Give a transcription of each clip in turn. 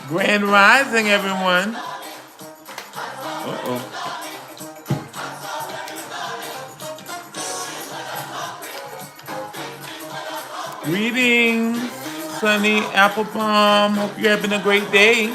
Grand Rising, everyone. Uh-oh. Greetings, Sunny Apple Palm. Hope you're having a great day.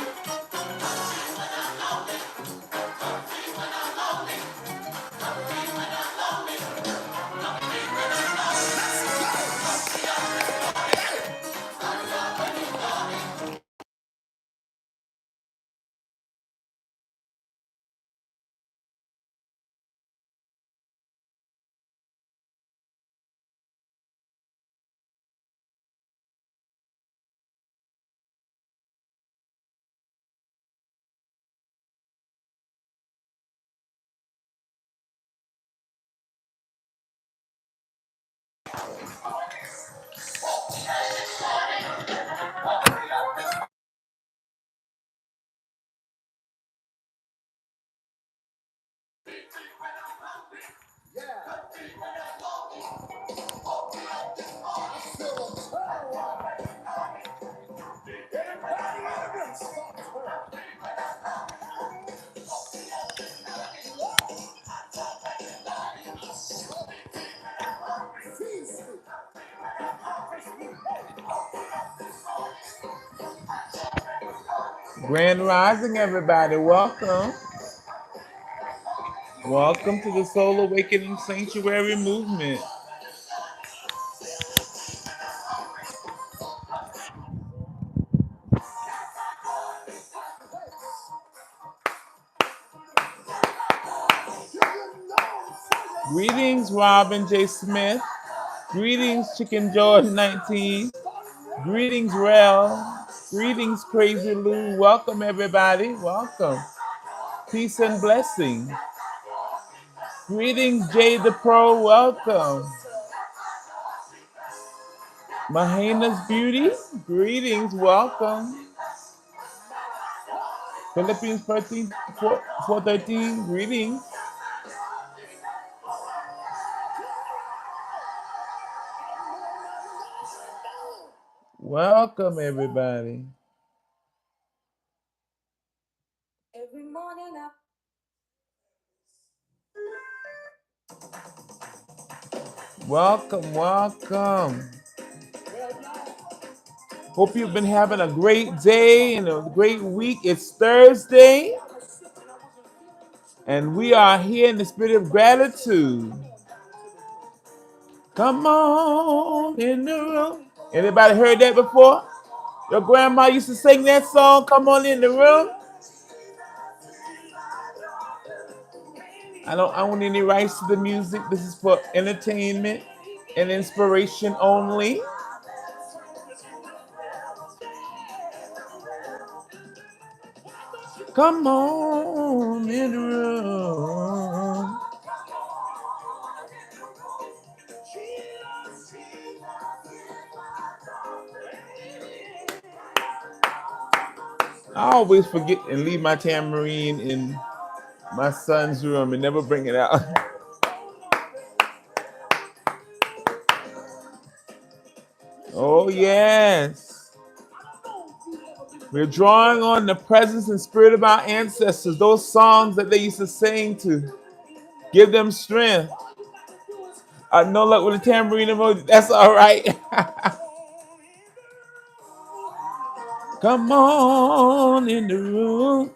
Grand Rising, everybody. Welcome. Welcome to the Soul Awakening Sanctuary Movement. Greetings, Robin J. Smith. Greetings, Chicken Jordan 19. Greetings, Rel. Greetings, Crazy Lou. Welcome, everybody. Welcome. Peace and blessing. Greetings, Jay the Pro. Welcome. Mahena's Beauty. Greetings. Welcome. Philippines 413. Greetings. Welcome, everybody. Every morning welcome, welcome. Hope you've been having a great day and a great week. It's Thursday, and we are here in the spirit of gratitude. Come on in the room. Anybody heard that before? Your grandma used to sing that song, Come On in the Room. I don't own any rights to the music. This is for entertainment and inspiration only. Come on in the room. I always forget and leave my tambourine in my son's room and never bring it out. Oh, yes. We're drawing on the presence and spirit of our ancestors, those songs that they used to sing to give them strength. No luck with the tambourine emoji. That's all right. Come on in the room.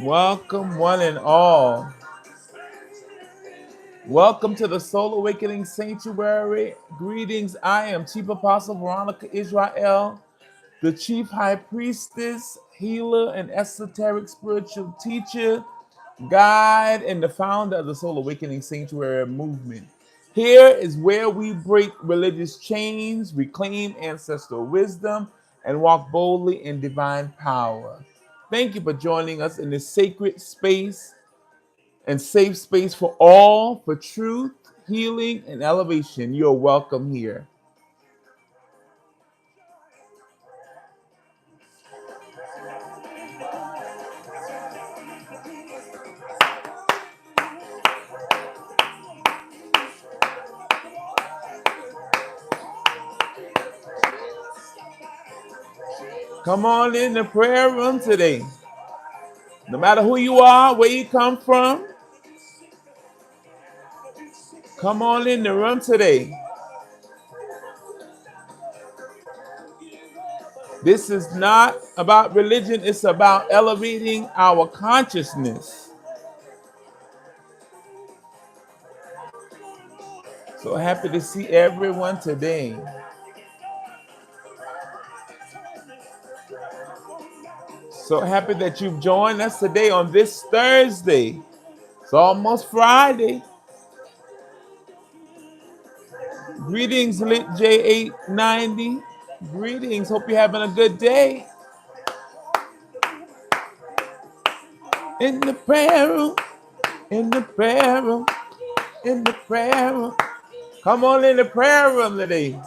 Welcome, one and all. Welcome to the Soul Awakening Sanctuary. Greetings. I am Chief Apostle Veronica Yisrael, the Chief High Priestess, healer, and esoteric spiritual teacher, guide, and the founder of the Soul Awakening Sanctuary movement. Here is where we break religious chains, reclaim ancestral wisdom, and walk boldly in divine power. Thank you for joining us in this sacred space and safe space for all, for truth, healing, and elevation. You're welcome here. Come on in the prayer room today. No matter who you are, where you come from, come on in the room today. This is not about religion, it's about elevating our consciousness. So happy to see everyone today. So happy that you've joined us today on this Thursday. It's almost Friday. Greetings, Lit J890. Greetings. Hope you're having a good day. In the prayer room, in the prayer room, in the prayer room. Come on in the prayer room today.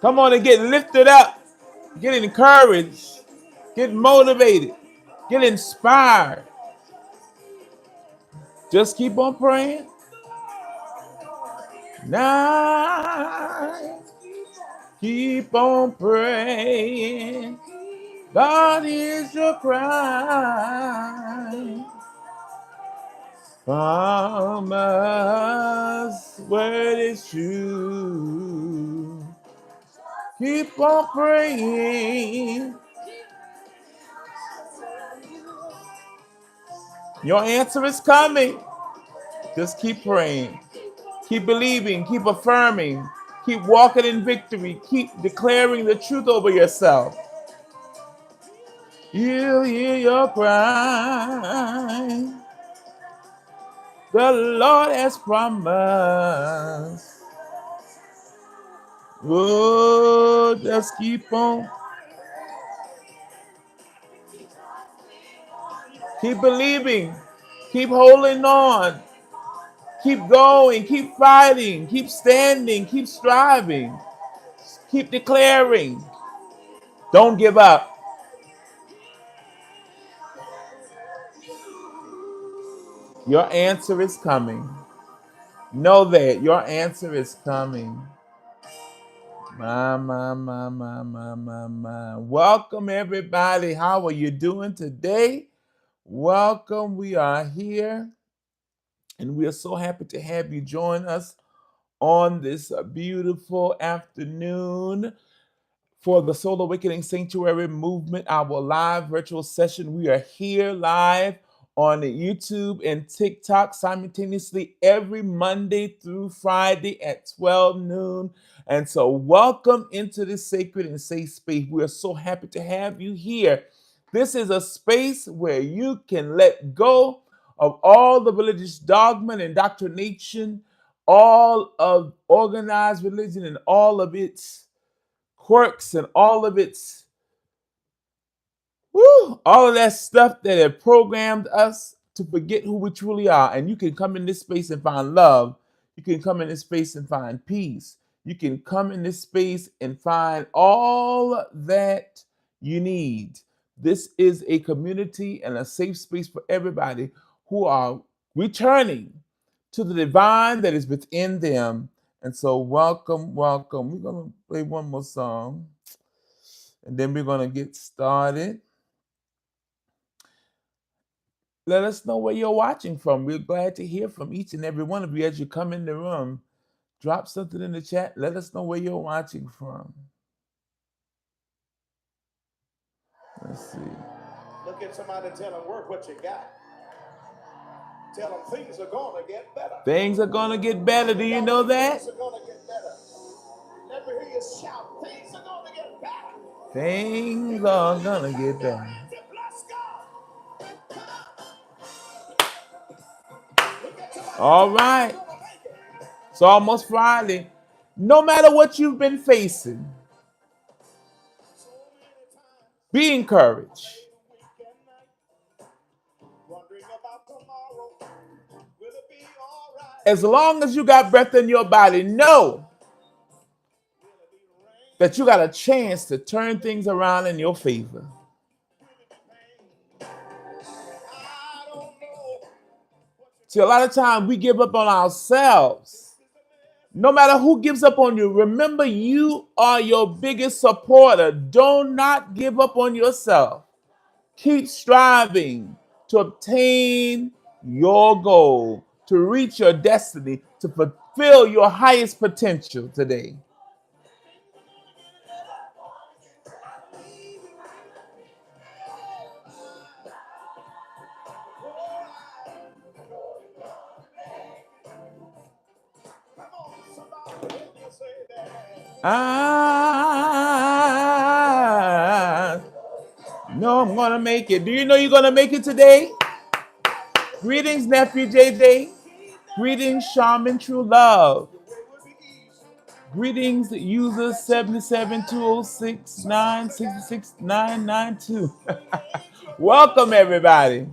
Come on and get lifted up, get encouraged, get motivated, get inspired. Just keep on praying. Now, keep on praying. God is your cry. Promise, word is true. Keep on praying. Your answer is coming. Just keep praying. Keep believing. Keep affirming. Keep walking in victory. Keep declaring the truth over yourself. You'll hear your cry. The Lord has promised. Oh, just keep on. Keep believing. Keep holding on. Keep going. Keep fighting. Keep standing. Keep striving. Keep declaring. Don't give up. Your answer is coming. Know that your answer is coming. My. Welcome, everybody. How are you doing today? Welcome. We are here, and we are so happy to have you join us on this beautiful afternoon for the Soul Awakening Sanctuary Movement, our live virtual session. We are here live on YouTube and TikTok simultaneously every Monday through Friday at 12 noon. And so welcome into this sacred and safe space. We are so happy to have you here. This is a space where you can let go of all the religious dogma and indoctrination, all of organized religion and all of its quirks and all of its all of that stuff that have programmed us to forget who we truly are. And you can come in this space and find love. You can come in this space and find peace. You can come in this space and find all that you need. This is a community and a safe space for everybody who are returning to the divine that is within them. And so welcome, welcome. We're going to play one more song, and then we're going to get started. Let us know where you're watching from. We're glad to hear from each and every one of you as you come in the room. Drop something in the chat. Let us know where you're watching from. Let's see. Look at somebody and tell them, work what you got. Tell them things are going to get better. Things are going to get better. Do you know that? Things are going to get better. Let me hear you shout, things are going to get better. Things are going to get better. All right. It's almost Friday. No matter what you've been facing, be encouraged. As long as you got breath in your body, know that you got a chance to turn things around in your favor. See, a lot of times we give up on ourselves No matter who gives up on you, remember you are your biggest supporter. Do not give up on yourself. Keep striving to obtain your goal, to reach your destiny, to fulfill your highest potential today. I know I'm gonna make it. Do you know you're gonna make it today? Greetings, nephew JJ. Greetings, Shaman True Love. Greetings, user 77206966992. Welcome, everybody.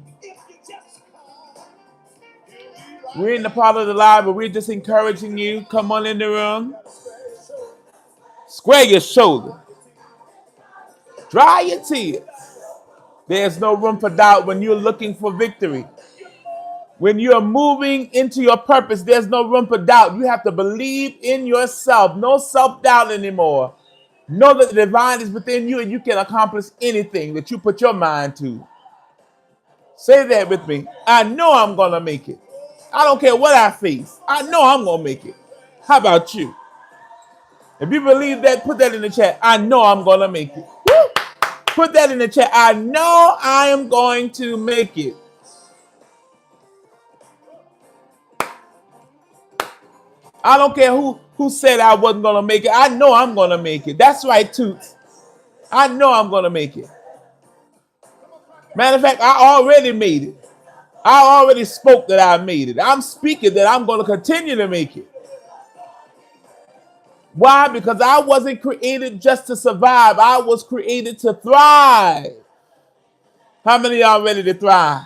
We're in the part of the live, but we're just encouraging you. Come on in the room. Square your shoulder. Dry your tears. There's no room for doubt when you're looking for victory. When you're moving into your purpose, there's no room for doubt. You have to believe in yourself. No self-doubt anymore. Know that the divine is within you and you can accomplish anything that you put your mind to. Say that with me. I know I'm going to make it. I don't care what I face. I know I'm going to make it. How about you? If you believe that, put that in the chat. I know I'm going to make it. Woo! Put that in the chat. I know I am going to make it. I don't care who said I wasn't going to make it. I know I'm going to make it. That's right, Toots. I know I'm going to make it. Matter of fact, I already made it. I already spoke that I made it. I'm speaking that I'm going to continue to make it. Why? Because I wasn't created just to survive. I was created to thrive. How many of y'all ready to thrive?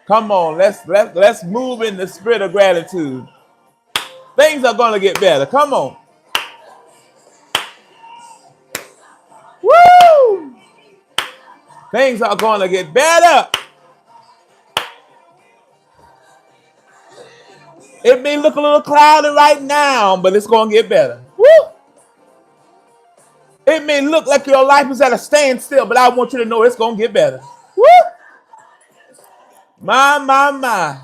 Come on, let's move in the spirit of gratitude. Things are going to get better. Come on. Woo! Things are going to get better. It may look a little cloudy right now, but it's going to get better. Woo! It may look like your life is at a standstill, but I want you to know it's going to get better. Woo! My.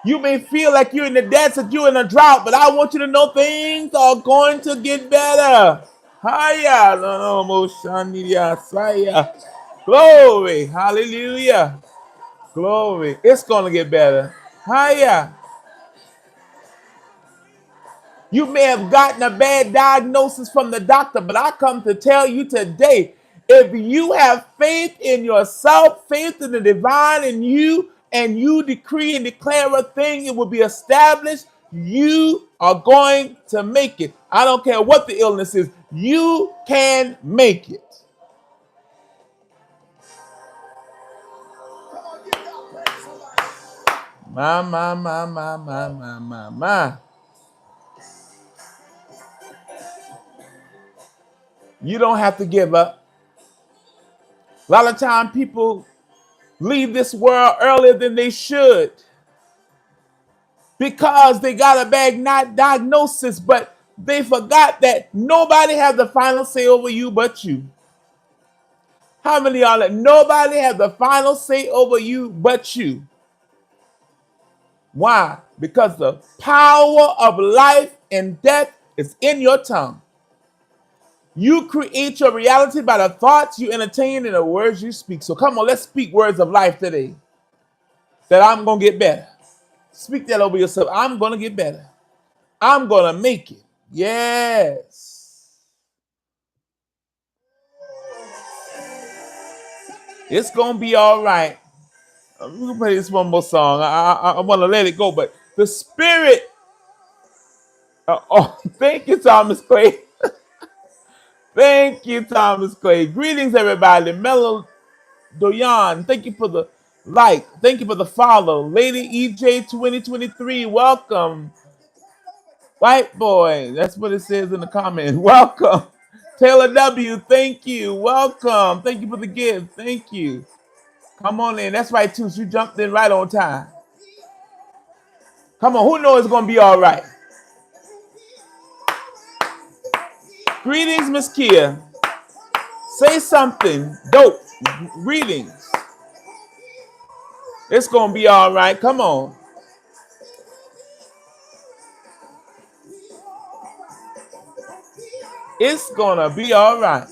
You may feel like you're in the desert, you're in a drought, but I want you to know things are going to get better. Hiya, no, mo shandiya saya. Glory, hallelujah, glory. It's going to get better. Hiya. You may have gotten a bad diagnosis from the doctor, but I come to tell you today, if you have faith in yourself, faith in the divine in you, and you decree and declare a thing, it will be established. You are going to make it. I don't care what the illness is. You can make it. My. You don't have to give up. A lot of time people leave this world earlier than they should because they got a bad diagnosis, but they forgot that nobody has the final say over you but you. How many of y'all that nobody has the final say over you but you? Why? Because the power of life and death is in your tongue. You create your reality by the thoughts you entertain and the words you speak. So come on, let's speak words of life today. That I'm going to get better. Speak that over yourself. I'm going to get better. I'm going to make it. Yes. It's going to be all right. I'm going to play this one more song. I want to let it go, but the spirit. Thank you, Thomas Clay. Thank you, Thomas Clay. Greetings, everybody. Mellow Doyan, thank you for the like. Thank you for the follow. Lady EJ 2023, welcome. White boy, that's what it says in the comment. Welcome. Taylor W, thank you. Welcome. Thank you for the gift. Thank you. Come on in. That's right, too. You jumped in right on time. Come on, who knows it's going to be all right? Greetings, Miss Kia. Say something. Dope. Greetings. It's going to be all right. Come on. It's going to be all right.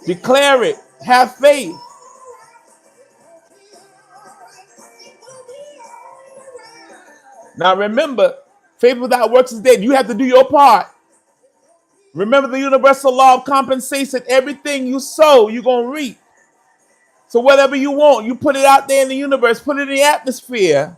Declare it. Have faith. Now remember, faith without works is dead. You have to do your part. Remember the universal law of compensation. Everything you sow, you're going to reap. So whatever you want, you put it out there in the universe, put it in the atmosphere,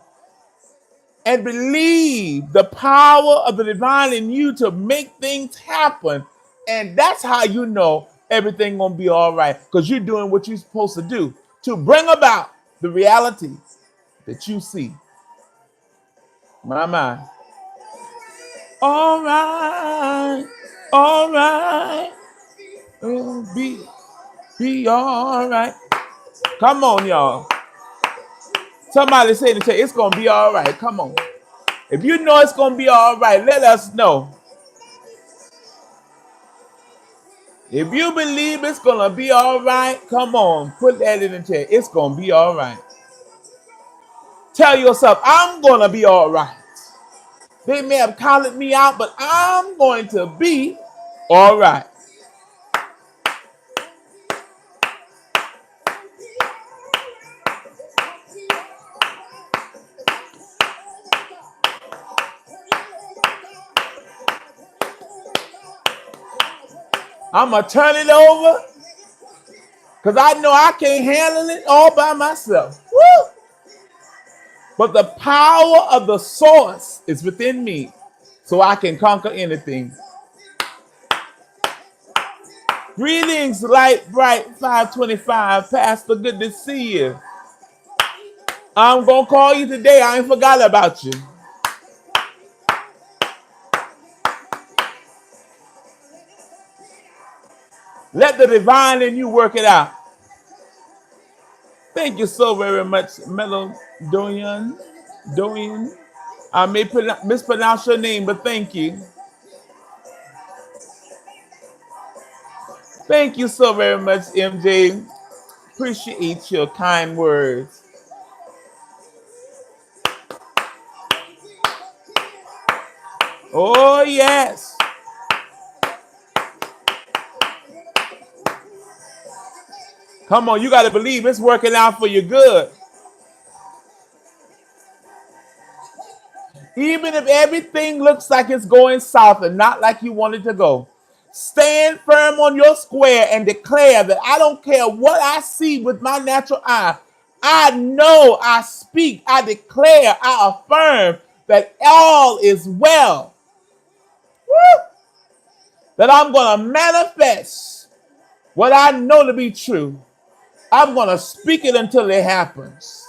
and believe the power of the divine in you to make things happen. And that's how you know everything going to be all right, because you're doing what you're supposed to do to bring about the reality that you see. My mind. All right. All right. It'll be all right. Come on, y'all. Somebody say to say it's going to be all right. Come on. If you know it's going to be all right, let us know. If you believe it's going to be all right, come on. Put that in the chat. It's going to be all right. Tell yourself, I'm going to be all right. They may have counted me out, but I'm going to be all right. I'm going to turn it over because I know I can't handle it all by myself. Woo! But the power of the source is within me, so I can conquer anything. Greetings, Light Bright 525. Pastor, good to see you. I'm going to call you today. I ain't forgot about you. Let the divine in you work it out. Thank you so very much, Mellow Dorian. I may mispronounce your name, but thank you. Thank you so very much, MJ. Appreciate your kind words. Oh, yes. Come on, you got to believe it's working out for your good. Even if everything looks like it's going south and not like you want it to go, stand firm on your square and declare that I don't care what I see with my natural eye. I know, I speak, I declare, I affirm that all is well. Woo! That I'm going to manifest what I know to be true. I'm going to speak it until it happens.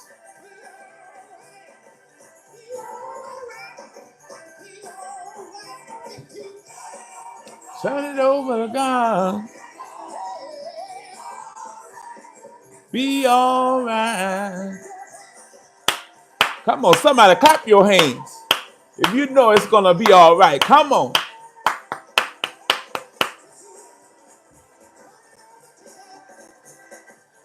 Turn it over to God. Be all right. Come on, somebody clap your hands. If you know it's going to be all right, come on.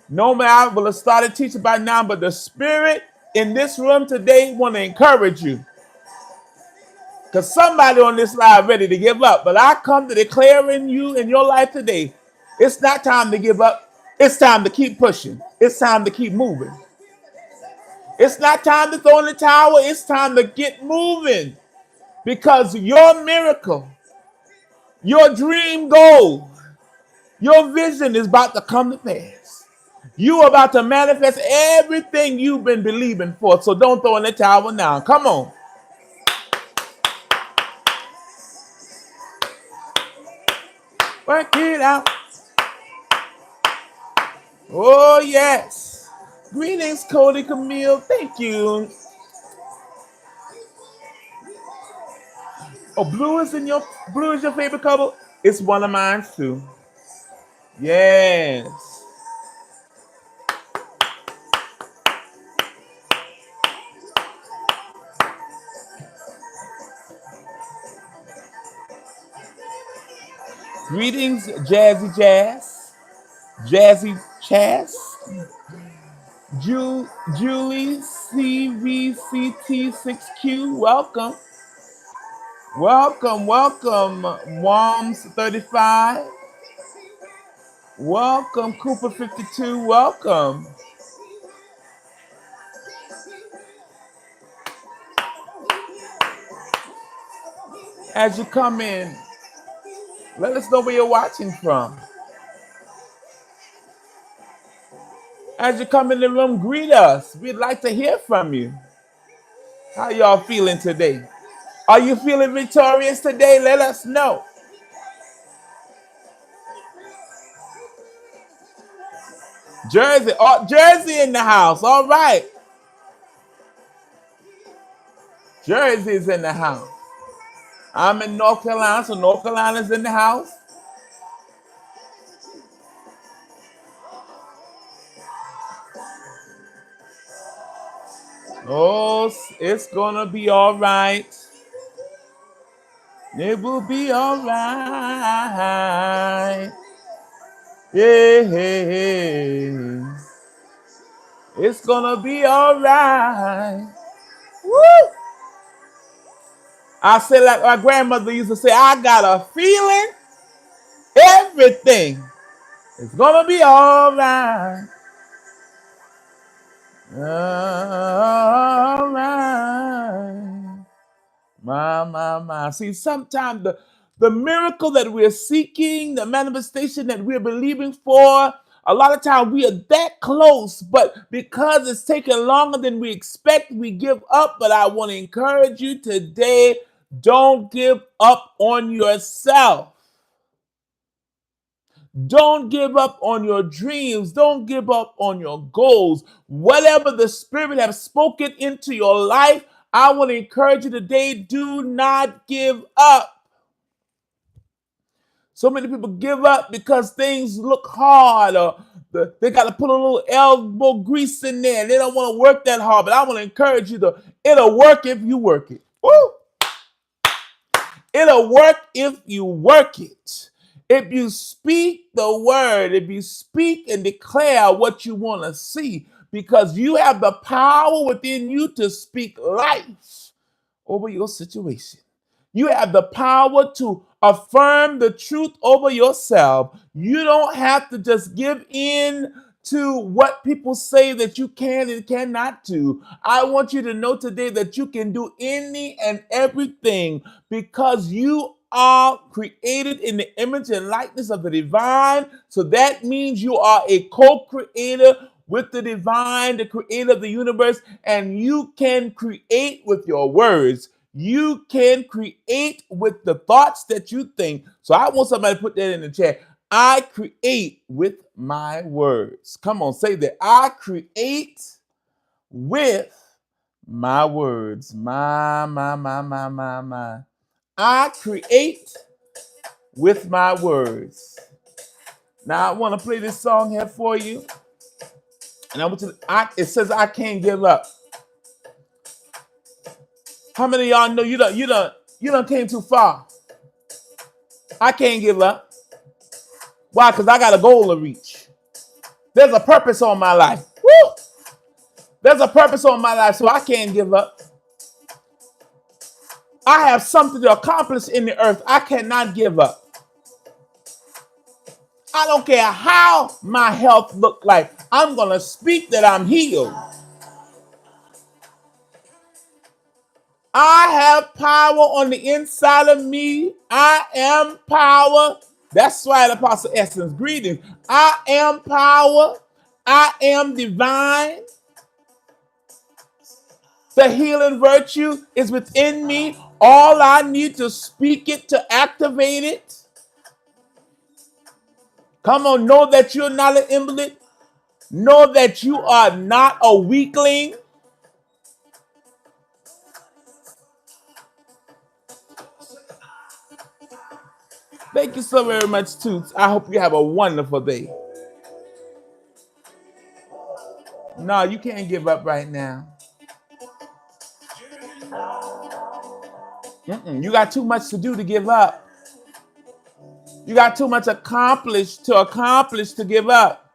Normally, I would have started teaching by now, but the spirit in this room today want to encourage you. Because somebody on this live ready to give up. But I come to declare in you in your life today, it's not time to give up. It's time to keep pushing. It's time to keep moving. It's not time to throw in the towel. It's time to get moving. Because your miracle, your dream goal, your vision is about to come to pass. You are about to manifest everything you've been believing for. So don't throw in the towel now. Come on. Work it out. Oh, yes. Greetings, Cody Camille. Thank you. Oh, blue is your favorite color? It's one of mine too. Yes. Greetings, Jazzy Jazz, Jazzy Chaz, Julie CVCT6Q. Welcome, welcome, welcome, Woms35. Welcome, Cooper52. Welcome. As you come in, let us know where you're watching from. As you come in the room, greet us. We'd like to hear from you. How y'all feeling today? Are you feeling victorious today? Let us know. Jersey, oh, Jersey in the house. All right. Jersey's in the house. I'm in North Carolina, so North Carolina's in the house. Oh, it's gonna be all right. It will be all right. Yeah. It's gonna be all right. Woo! I say like my grandmother used to say, I got a feeling everything is gonna be all right. All right. My. See, sometimes the miracle that we're seeking, the manifestation that we're believing for, a lot of times we are that close, but because it's taking longer than we expect, we give up. But I want to encourage you today, don't give up on yourself. Don't give up on your dreams. Don't give up on your goals. Whatever the Spirit has spoken into your life, I want to encourage you today, do not give up. So many people give up because things look hard or they got to put a little elbow grease in there. They don't want to work that hard, but I want to encourage you it'll work if you work it. Woo! It'll work if you work it. If you speak the word, if you speak and declare what you want to see, because you have the power within you to speak life over your situation. You have the power to affirm the truth over yourself. You don't have to just give in to what people say that you can and cannot do. I want you to know today that you can do any and everything because you are created in the image and likeness of the divine. So that means you are a co-creator with the divine, the creator of the universe, and you can create with your words. You can create with the thoughts that you think. So I want somebody to put that in the chat. I create with my words. Come on, say that. I create with my words. My. I create with my words. Now I want to play this song here for you. And I want you to, it says I can't give up. How many of y'all know you done came too far? I can't give up. Why? Because I got a goal to reach. There's a purpose on my life. Woo! There's a purpose on my life, so I can't give up. I have something to accomplish in the earth. I cannot give up. I don't care how my health look like. I'm going to speak that I'm healed. I have power on the inside of me. I am power. That's why the Apostle Essence, greetings. I am power. I am divine. The healing virtue is within me. All I need to speak it to activate it. Come on, know that you're not an invalid. Know that you are not a weakling. Thank you so very much, Toots. I hope you have a wonderful day. No, you can't give up right now. You got too much to do to give up. You got too much accomplish to give up.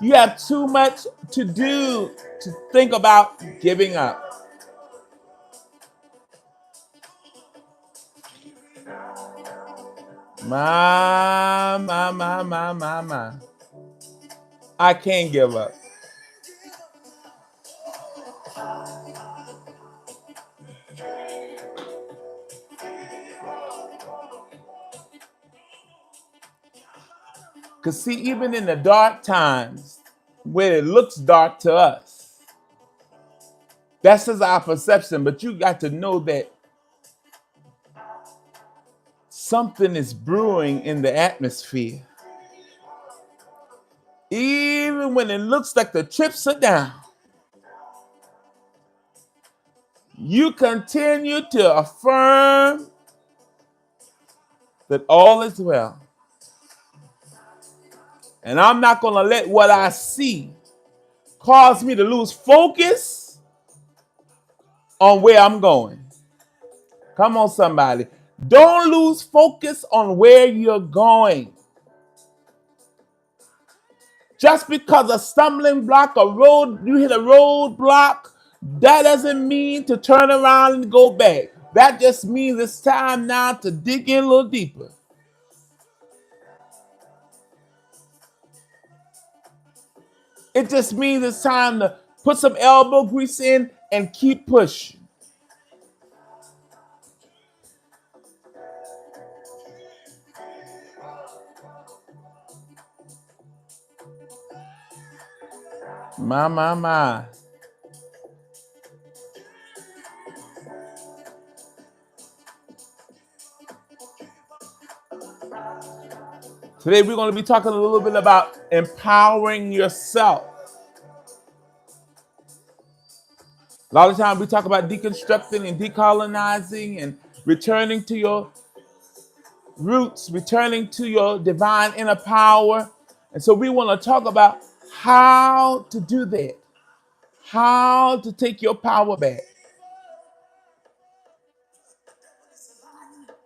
You have too much to do to think about giving up. My. I can't give up. Because see, even in the dark times, when it looks dark to us, that's just our perception. But you got to know that something is brewing in the atmosphere. Even when it looks like the chips are down, you continue to affirm that all is well. And I'm not going to let what I see cause me to lose focus on where I'm going. Come on, somebody. Don't lose focus on where you're going. Just because a stumbling block, you hit a roadblock, that doesn't mean to turn around and go back. That just means it's time now to dig in a little deeper. It just means it's time to put some elbow grease in and keep pushing. My. Today we're going to be talking a little bit about empowering yourself. A lot of times we talk about deconstructing and decolonizing and returning to your roots, returning to your divine inner power. And so we want to talk about how to do that, how to take your power back.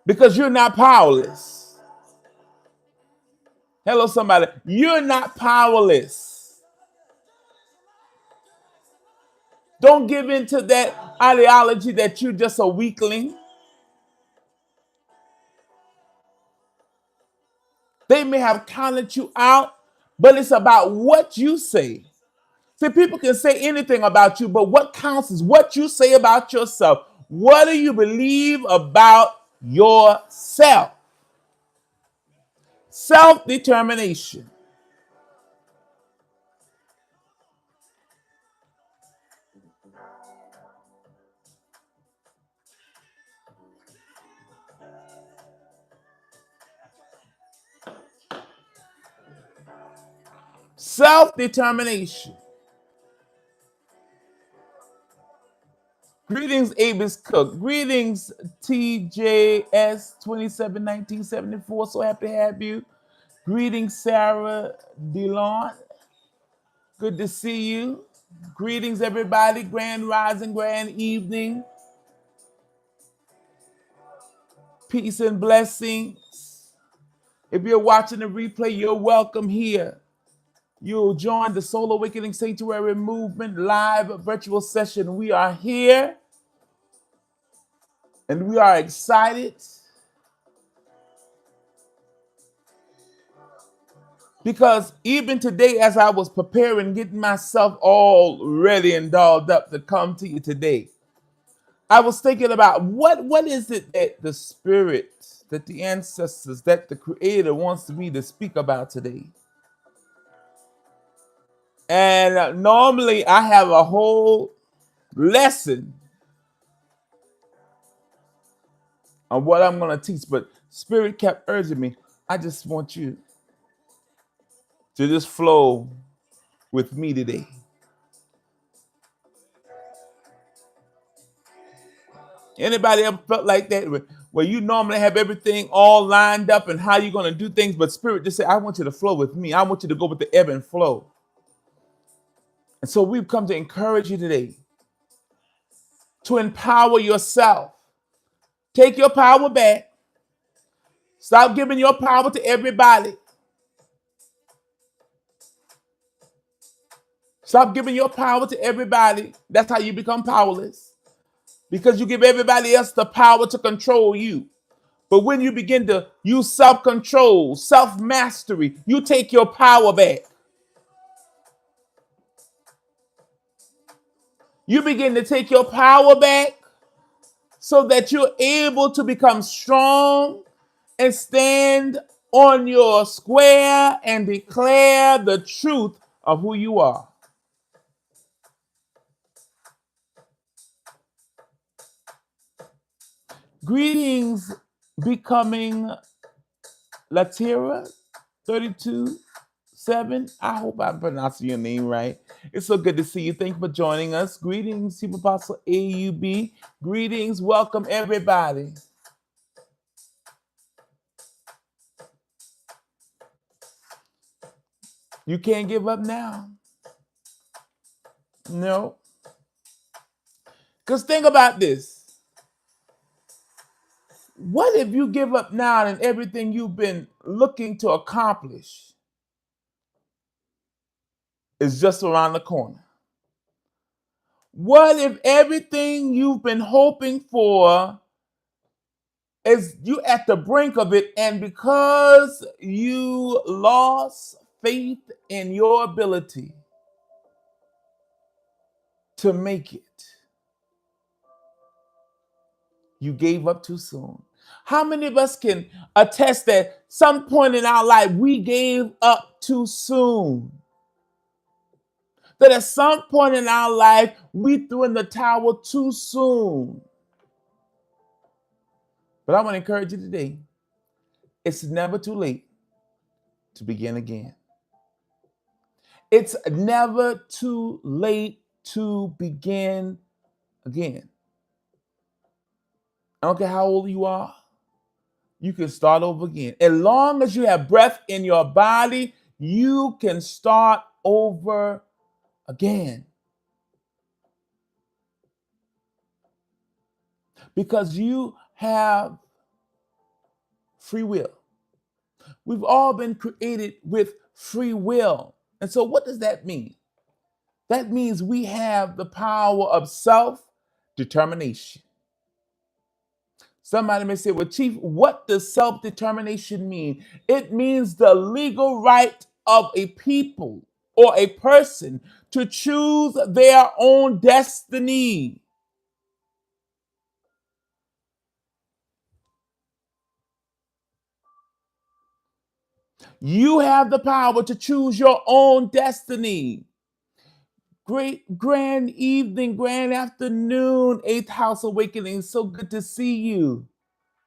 Because you're not powerless. Hello, somebody. You're not powerless. Don't give in to that ideology that you're just a weakling. They may have counted you out, but it's about what you say. See, people can say anything about you, but what counts is what you say about yourself. What do you believe about yourself? Self-determination. Self-determination. Greetings, Avis Cook. Greetings, TJS 271974. So happy to have you. Greetings, Sarah DeLon. Good to see you. Greetings, everybody. Grand rising, grand evening. Peace and blessings. If you're watching the replay, you're welcome here. You'll join the Soul Awakening Sanctuary Movement live virtual session. We are here and we are excited because even today, as I was preparing, getting myself all ready and dolled up to come to you today, I was thinking about what is it that the spirit, that the ancestors, that the creator wants me to speak about today. And normally I have a whole lesson on what I'm going to teach, but spirit kept urging me. I just want you to just flow with me today. Anybody ever felt like that? Where you normally have everything all lined up and how you're going to do things, but spirit just said, I want you to flow with me. I want you to go with the ebb and flow. And so we've come to encourage you today to empower yourself. Take your power back. Stop giving your power to everybody. Stop giving your power to everybody. That's how you become powerless. Because you give everybody else the power to control you. But when you begin to use self-control, self-mastery, you take your power back. You begin to take your power back so that you're able to become strong and stand on your square and declare the truth of who you are. Greetings, becoming Latira 32-7. I hope I'm pronouncing your name right. It's so good to see you. Thank you for joining us. Greetings, Chief Apostle AUB. Greetings, welcome everybody. You can't give up now. No. Because think about this. What if you give up now and everything you've been looking to accomplish is just around the corner? What if everything you've been hoping for is you at the brink of it, and because you lost faith in your ability to make it, you gave up too soon? How many of us can attest that some point in our life we gave up too soon? That at some point in our life we threw in the towel too soon? But I want to encourage you today. It's never too late to begin again. It's never too late to begin again. I don't care how old you are, you can start over again. As long as you have breath in your body, you can start over again. Because you have free will. We've all been created with free will. And so what does that mean? That means we have the power of self-determination. Somebody may say, well, Chief, what does self-determination mean? It means the legal right of a people or a person to choose their own destiny. You have the power to choose your own destiny. Great grand evening, grand afternoon, 8th House Awakening. So good to see you.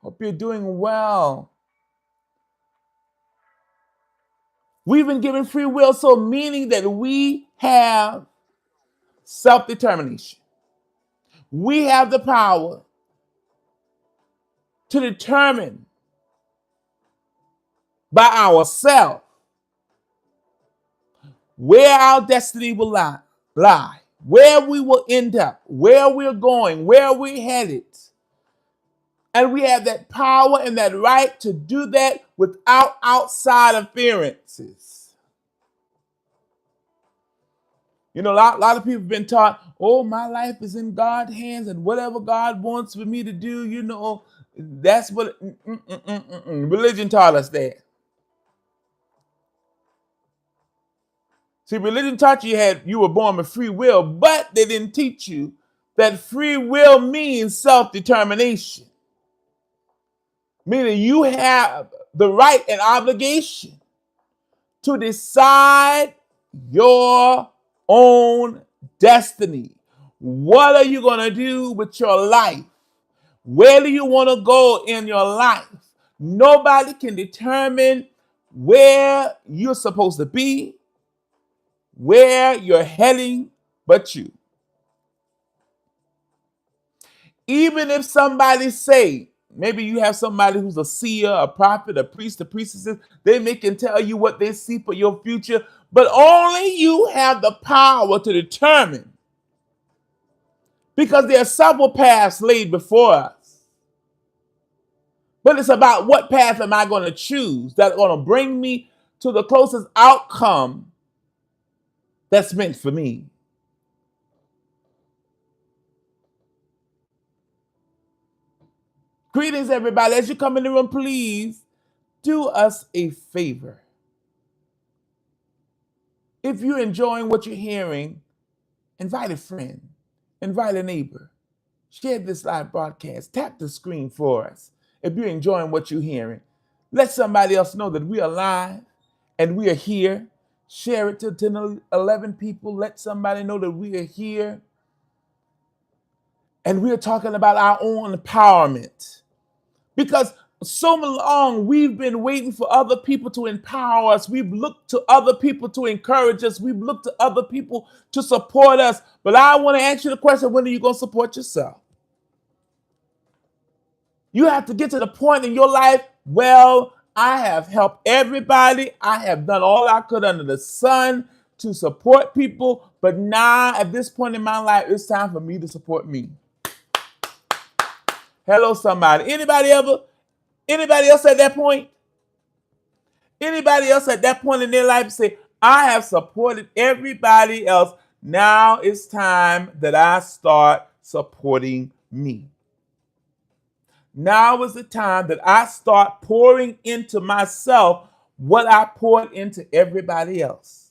Hope you're doing well. We've been given free will, so meaning that we have self-determination. We have the power to determine by ourselves where our destiny will lie, where we will end up, where we're going, where we're headed. And we have that power and that right to do that without outside interferences. You know, a lot of people have been taught, oh, my life is in God's hands, and whatever God wants for me to do, you know, that's what religion taught us that. See, religion taught you were born with free will, but they didn't teach you that free will means self-determination. Meaning you have the right and obligation to decide your own destiny. What are you going to do with your life? Where do you want to go in your life? Nobody can determine where you're supposed to be, where you're heading, but you. Even if somebody say, maybe you have somebody who's a seer, a prophet, a priest, a priestess, they can tell you what they see for your future, but only you have the power to determine. Because there are several paths laid before us. But but it's about what path am I going to choose that's going to bring me to the closest outcome that's meant for me. Greetings, everybody. As you come in the room, please do us a favor. If you're enjoying what you're hearing, invite a friend, invite a neighbor, share this live broadcast, tap the screen for us. If you're enjoying what you're hearing, let somebody else know that we are live and we are here. Share it to 10, 11 people. Let somebody know that we are here. And we are talking about our own empowerment. Because so long we've been waiting for other people to empower us. We've looked to other people to encourage us. We've looked to other people to support us. But I want to ask you the question, when are you going to support yourself? You have to get to the point in your life, well, I have helped everybody. I have done all I could under the sun to support people. But now, at this point in my life, it's time for me to support me. Hello, somebody. Anybody else at that point? Anybody else at that point in their life say, I have supported everybody else. Now it's time that I start supporting me. Now is the time that I start pouring into myself what I poured into everybody else.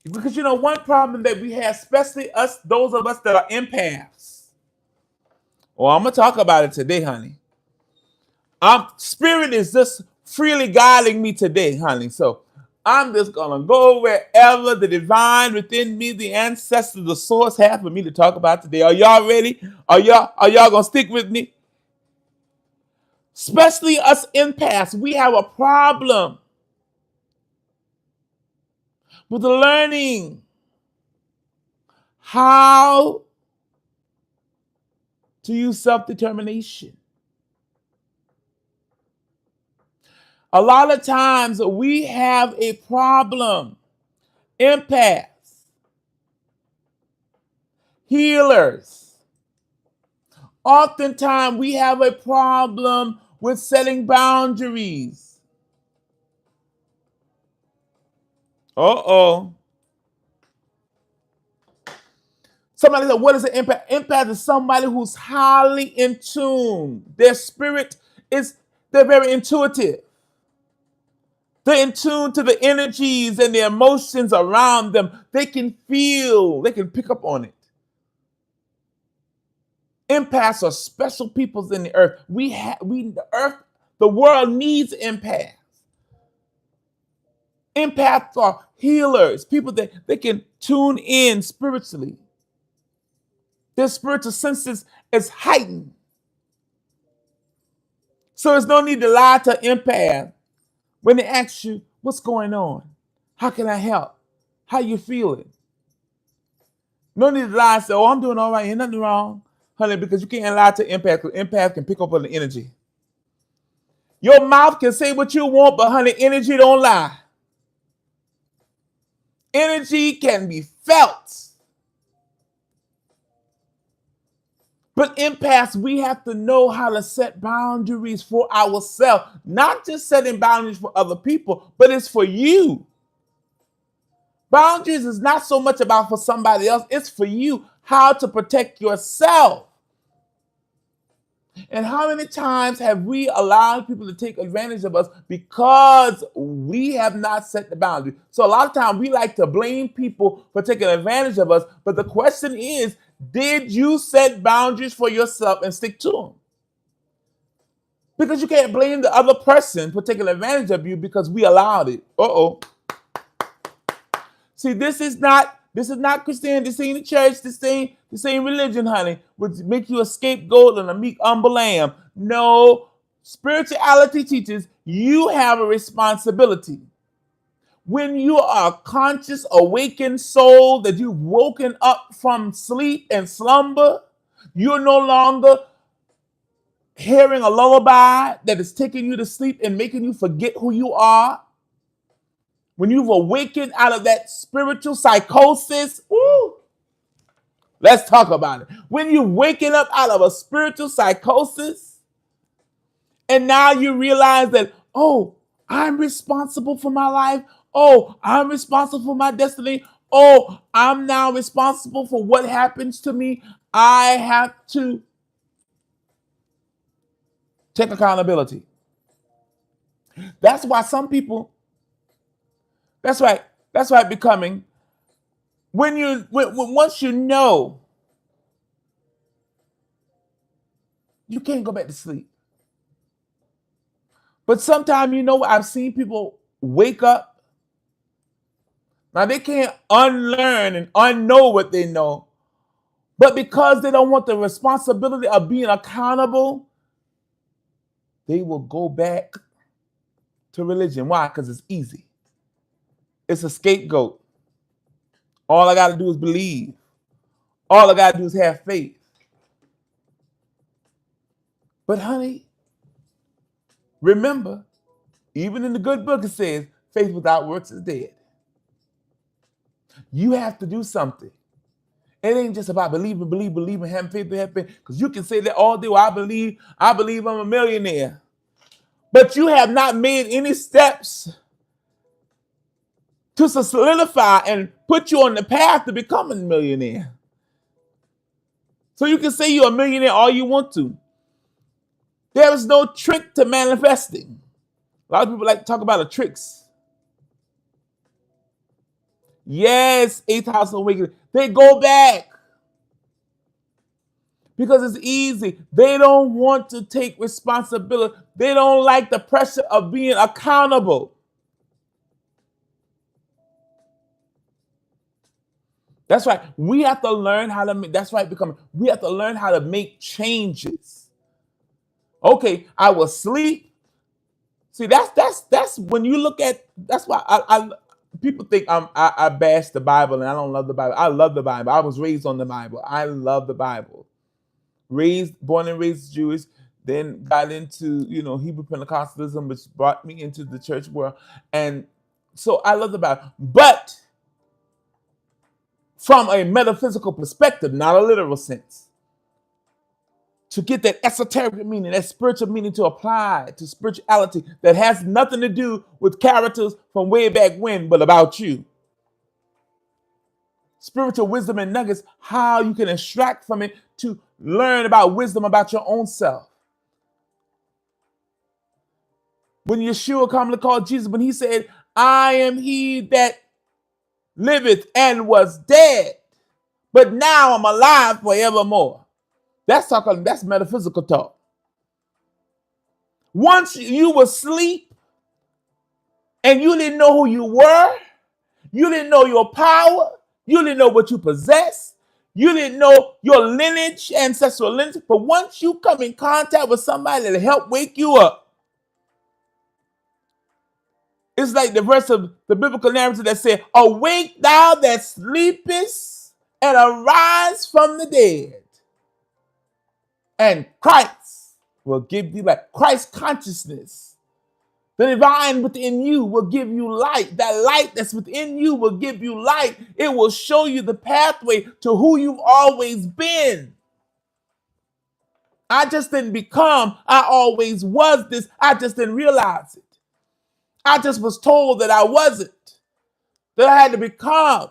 Because you know, one problem that we have, especially us, those of us that are empaths. Well, I'm going to talk about it today, honey. Spirit is just freely guiding me today, honey. So I'm just going to go wherever the divine within me, the ancestors, the source have for me to talk about today. Are y'all ready? Are y'all going to stick with me? Especially us empaths, we have a problem with learning how to use self-determination. A lot of times we have a problem. Empaths, healers. Oftentimes we have a problem with setting boundaries. Uh-oh. Somebody said, what is an empath? Empath is somebody who's highly in tune. Their spirit they're very intuitive. They're in tune to the energies and the emotions around them. They can feel, they can pick up on it. Empaths are special peoples in the earth. The world needs empaths. Empaths are healers, people that they can tune in spiritually. Their spiritual senses is heightened. So there's no need to lie to empath when they ask you, what's going on? How can I help? How you feeling? No need to lie and say, oh, I'm doing all right. Ain't nothing wrong. Honey, because you can't lie to empath, because empath can pick up on the energy. Your mouth can say what you want, but honey, energy don't lie. Energy can be felt. But empaths, we have to know how to set boundaries for ourselves. Not just setting boundaries for other people, but it's for you. Boundaries is not so much about for somebody else. It's for you, how to protect yourself. And how many times have we allowed people to take advantage of us because we have not set the boundary? So a lot of times we like to blame people for taking advantage of us. But the question is, did you set boundaries for yourself and stick to them? Because you can't blame the other person for taking advantage of you because we allowed it. Uh-oh. See, this is not Christianity. This ain't the church. This ain't religion, honey, which make you a scapegoat and a meek, humble lamb. No, spirituality teaches you have a responsibility. When you are a conscious, awakened soul that you've woken up from sleep and slumber, you're no longer hearing a lullaby that is taking you to sleep and making you forget who you are. When you've awakened out of that spiritual psychosis, Let's talk about it. When you're waking up out of a spiritual psychosis, and now you realize that, oh, I'm responsible for my life. Oh, I'm responsible for my destiny. Oh, I'm now responsible for what happens to me. I have to take accountability. That's why some people, that's right, becoming, once you know, you can't go back to sleep. But sometimes, I've seen people wake up. Now, they can't unlearn and unknow what they know. But because they don't want the responsibility of being accountable, they will go back to religion. Why? Because it's easy. It's a scapegoat. All I got to do is believe. All I got to do is have faith. But honey, remember, even in the good book it says, faith without works is dead. You have to do something. It ain't just about believing, having faith, because you can say that all day, well, I believe I'm a millionaire. But you have not made any steps to solidify and put you on the path to becoming a millionaire. So you can say you're a millionaire all you want to. There is no trick to manifesting. A lot of people like to talk about the tricks. Yes, 8th house awakening. They go back because it's easy. They don't want to take responsibility. They don't like the pressure of being accountable. That's right. We have to learn how to make, we have to learn how to make changes. Okay, I will sleep. See, that's when you look at, that's why I people think I bash the Bible and I don't love the Bible. I love the Bible. I was raised on the Bible. I love the Bible. Born and raised Jewish, then got into, Hebrew Pentecostalism, which brought me into the church world. And so I love the Bible. But from a metaphysical perspective, not a literal sense, to get that esoteric meaning, that spiritual meaning to apply to spirituality that has nothing to do with characters from way back when, but about you. Spiritual wisdom and nuggets, how you can extract from it to learn about wisdom about your own self. When Yeshua commonly called Jesus, when he said, I am he that liveth and was dead, but now I'm alive forevermore. That's metaphysical talk. Once you were asleep and you didn't know who you were, you didn't know your power, you didn't know what you possess, you didn't know your lineage, ancestral lineage, but once you come in contact with somebody that help wake you up, it's like the verse of the biblical narrative that said, awake thou that sleepest and arise from the dead. And Christ will give you light. Christ consciousness, the divine within you, will give you light. That light that's within you will give you light. It will show you the pathway to who you've always been. I just didn't become, I always was this. I just didn't realize it. I just was told that I wasn't, that I had to become.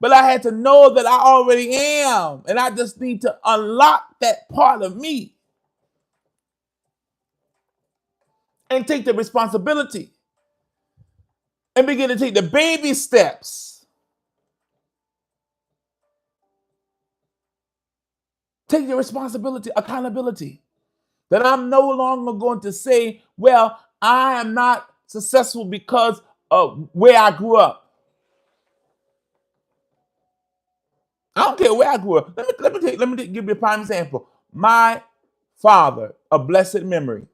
But I had to know that I already am. And I just need to unlock that part of me and take the responsibility and begin to take the baby steps. Take the responsibility, accountability. That I'm no longer going to say, well, I am not successful because of where I grew up. I don't care where I grew up. Let me give you a prime example. My father, of blessed memory.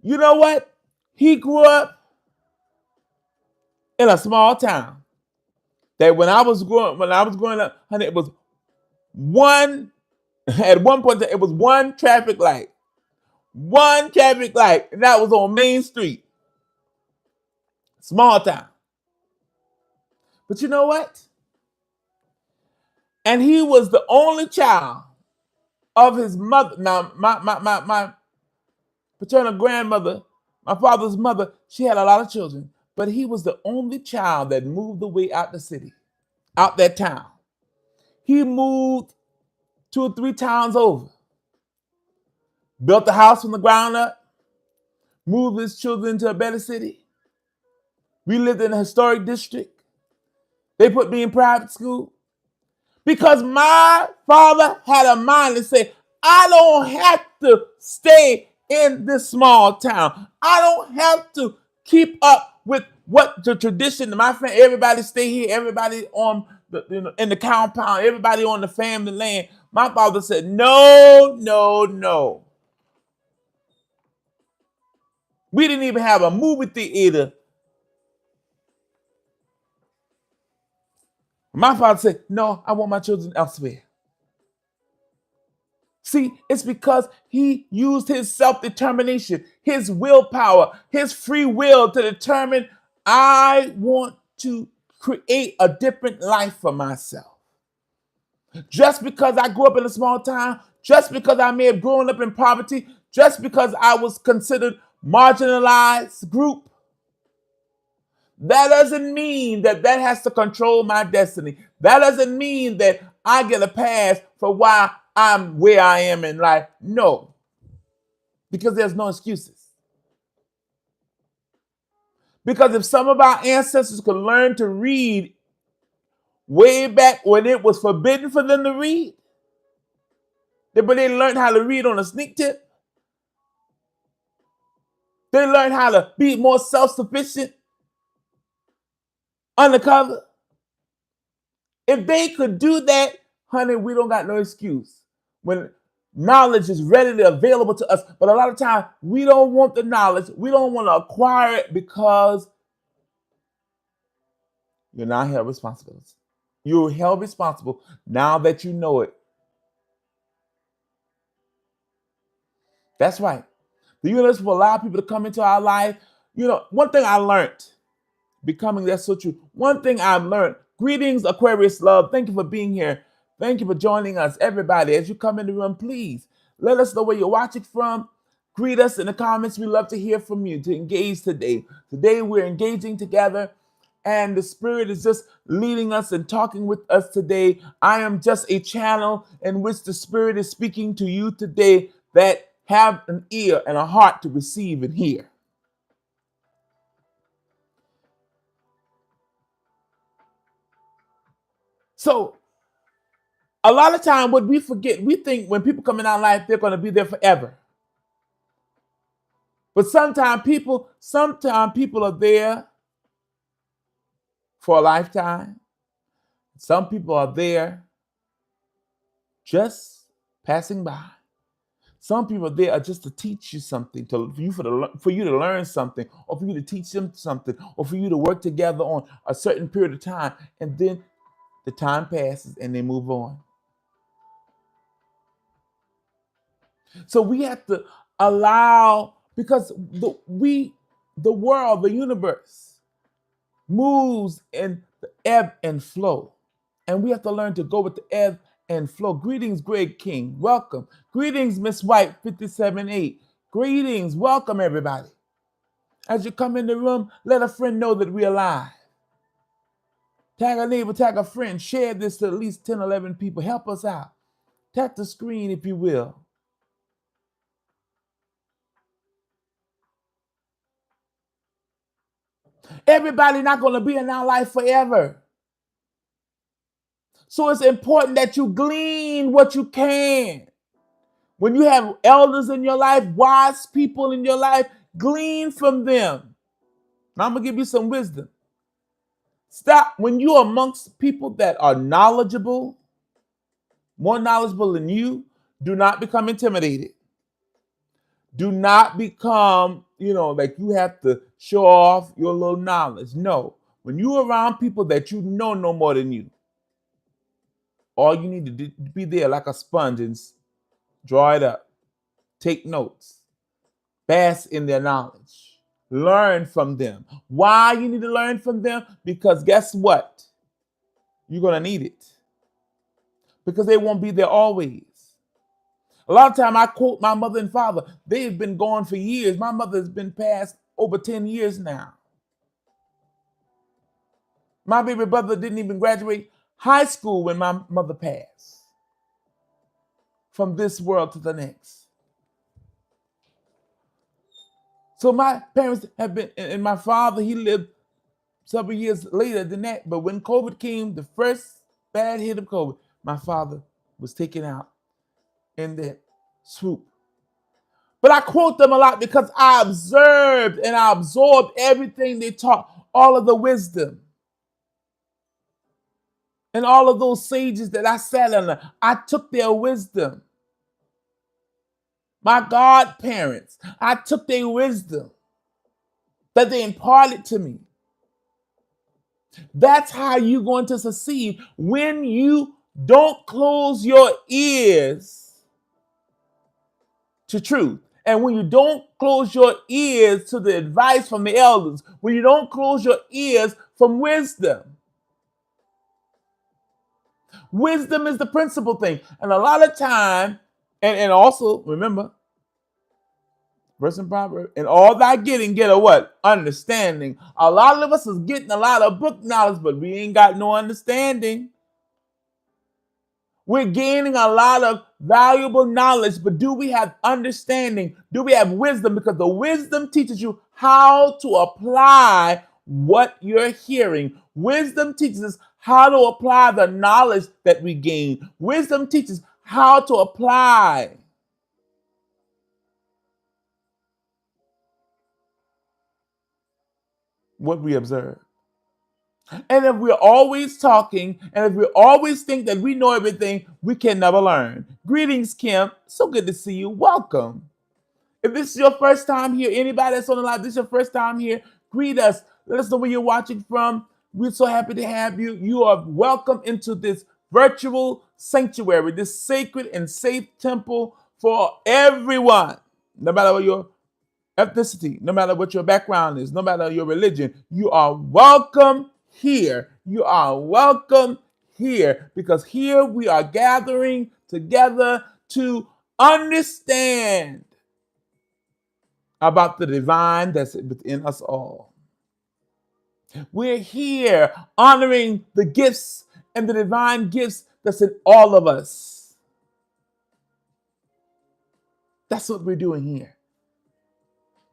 You know what? He grew up in a small town. That when I was growing up, honey, it was at one point it was one traffic light. One traffic light, and that was on Main Street. Small town. But you know what? And he was the only child of his mother. Now, my paternal grandmother, my father's mother, she had a lot of children, but he was the only child that moved away out the city, out that town. He moved 2 or 3 towns over, built a house from the ground up, moved his children to a better city. We lived in a historic district. They put me in private school because my father had a mind to say, I don't have to stay in this small town. I don't have to keep up with what the tradition of my family, everybody stay here, everybody on in the compound, everybody on the family land. My father said, no, no, no. We didn't even have a movie theater. My father said, no, I want my children elsewhere. See, it's because he used his self-determination, his willpower, his free will to determine, I want to create a different life for myself. Just because I grew up in a small town, just because I may have grown up in poverty, just because I was considered marginalized group, that doesn't mean that has to control my destiny. That doesn't mean that I get a pass for why I'm where I am in life. No, because there's no excuses. Because if some of our ancestors could learn to read way back when it was forbidden for them to read, but they learned how to read on a sneak tip. They learned how to be more self-sufficient undercover. If they could do that, honey, we don't got no excuse. When knowledge is readily available to us, but a lot of times we don't want the knowledge. We don't want to acquire it because you're not held responsible. You're held responsible now that you know it. That's right. The universe will allow people to come into our life. You know, one thing I learned, becoming that's so true. One thing I've learned, greetings, Aquarius love. Thank you for being here. Thank you for joining us, everybody. As you come in the room, please let us know where you're watching from. Greet us in the comments. We love to hear from you, to engage today. Today we're engaging together, and the Spirit is just leading us and talking with us today. I am just a channel in which the Spirit is speaking to you today that have an ear and a heart to receive and hear. So, a lot of time what we forget, we think when people come in our life, they're going to be there forever. But sometimes people are there for a lifetime. Some people are there just passing by. Some people are there just to teach you something, for you to learn something, or for you to teach them something, or for you to work together on a certain period of time, and then the time passes and they move on. So we have to allow, because the world, the universe, moves in the ebb and flow. And we have to learn to go with the ebb and flow. Greetings, Greg King. Welcome. Greetings, Miss White, 57-8. Greetings. Welcome, everybody. As you come in the room, let a friend know that we're alive. Tag a neighbor, tag a friend. Share this to at least 10, 11 people. Help us out. Tap the screen, if you will. Everybody not going to be in our life forever. So it's important that you glean what you can. When you have elders in your life, wise people in your life, glean from them. Now I'm going to give you some wisdom. Stop. When you're amongst people that are knowledgeable, more knowledgeable than you, do not become intimidated. Do not become, like you have to show off your little knowledge. No. When you're around people that you know more than you, all you need to do be there like a sponge and draw it up. Take notes. Bask in their knowledge. Learn from them. Why you need to learn from them? Because guess what? You're going to need it. because they won't be there always. A lot of time I quote my mother and father. They've been gone for years. My mother has been passed over 10 years now. My baby brother didn't even graduate high school when my mother passed from this world to the next. So my parents have been, and my father, he lived several years later than that. But when COVID came, the first bad hit of COVID, my father was taken out in that swoop. But I quote them a lot because I observed and I absorbed everything they taught, all of the wisdom. And all of those sages that I sat under, I took their wisdom. My godparents, I took their wisdom that they imparted to me. That's how you're going to succeed when you don't close your ears to truth. And when you don't close your ears to the advice from the elders, when you don't close your ears from wisdom. Wisdom is the principal thing. And a lot of time, and also, remember, verse in Proverbs, and all thy getting, get a what? Understanding. A lot of us is getting a lot of book knowledge, but we ain't got no understanding. We're gaining a lot of valuable knowledge, but do we have understanding? Do we have wisdom? Because the wisdom teaches you how to apply what you're hearing. Wisdom teaches us how to apply the knowledge that we gain. Wisdom teaches how to apply what we observe. And if we're always talking, and if we always think that we know everything, we can never learn. Greetings, Kim. So good to see you. Welcome. If this is your first time here, anybody that's on the live, this is your first time here, greet us. Let us know where you're watching from. We're so happy to have you. You are welcome into this virtual sanctuary, this sacred and safe temple for everyone, no matter what your ethnicity, no matter what your background is, no matter your religion. You are welcome here. You are welcome here, because here we are gathering together to understand about the divine that's within us all. We're here honoring the gifts and the divine gifts that's in all of us. That's what we're doing here.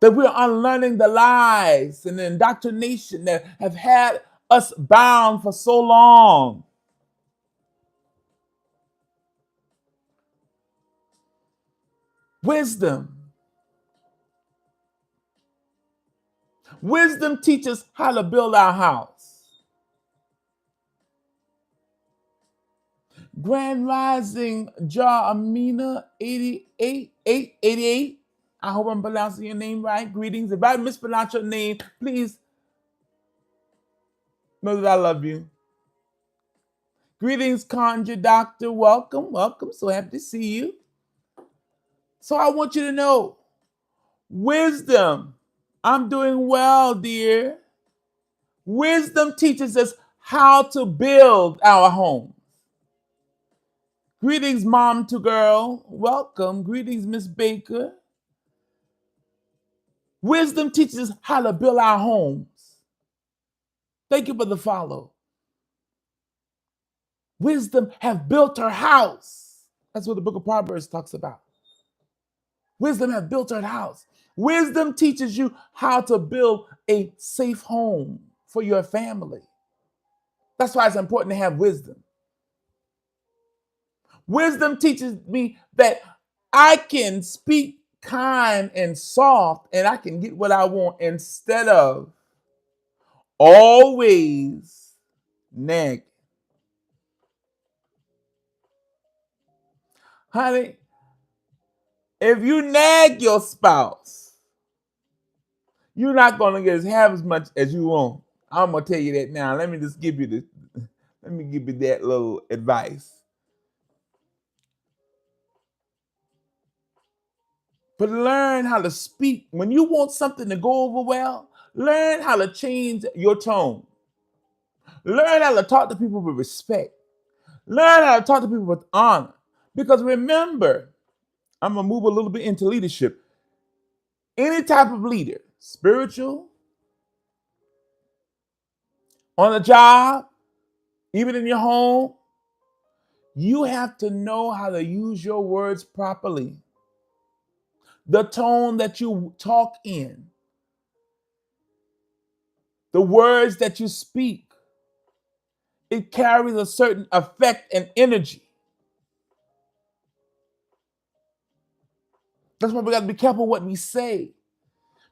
That we're unlearning the lies and the indoctrination that have had us bound for so long. Wisdom. Wisdom teaches how to build our house. Grand Rising Ja Amina 88. I hope I'm pronouncing your name right. Greetings. If I mispronounce your name, please know that I love you. Greetings, Conjure Doctor. Welcome, welcome. So happy to see you. So I want you to know, wisdom. I'm doing well, dear. Wisdom teaches us how to build our home. Greetings, Mom to Girl. Welcome. Greetings, Miss Baker. Wisdom teaches us how to build our homes. Thank you for the follow. Wisdom have built her house. That's what the book of Proverbs talks about. Wisdom have built her house. Wisdom teaches you how to build a safe home for your family. That's why it's important to have wisdom. Wisdom teaches me that I can speak kind and soft and I can get what I want instead of always nagging. Honey, if you nag your spouse, you're not going to get half as much as you want. I'm going to tell you that now. Let me give you that little advice. But learn how to speak. When you want something to go over well, learn how to change your tone. Learn how to talk to people with respect. Learn how to talk to people with honor. Because remember, I'm going to move a little bit into leadership. Any type of leader, spiritual, on a job, even in your home, you have to know how to use your words properly. The tone that you talk in, the words that you speak, it carries a certain effect and energy. That's why we got to be careful what we say.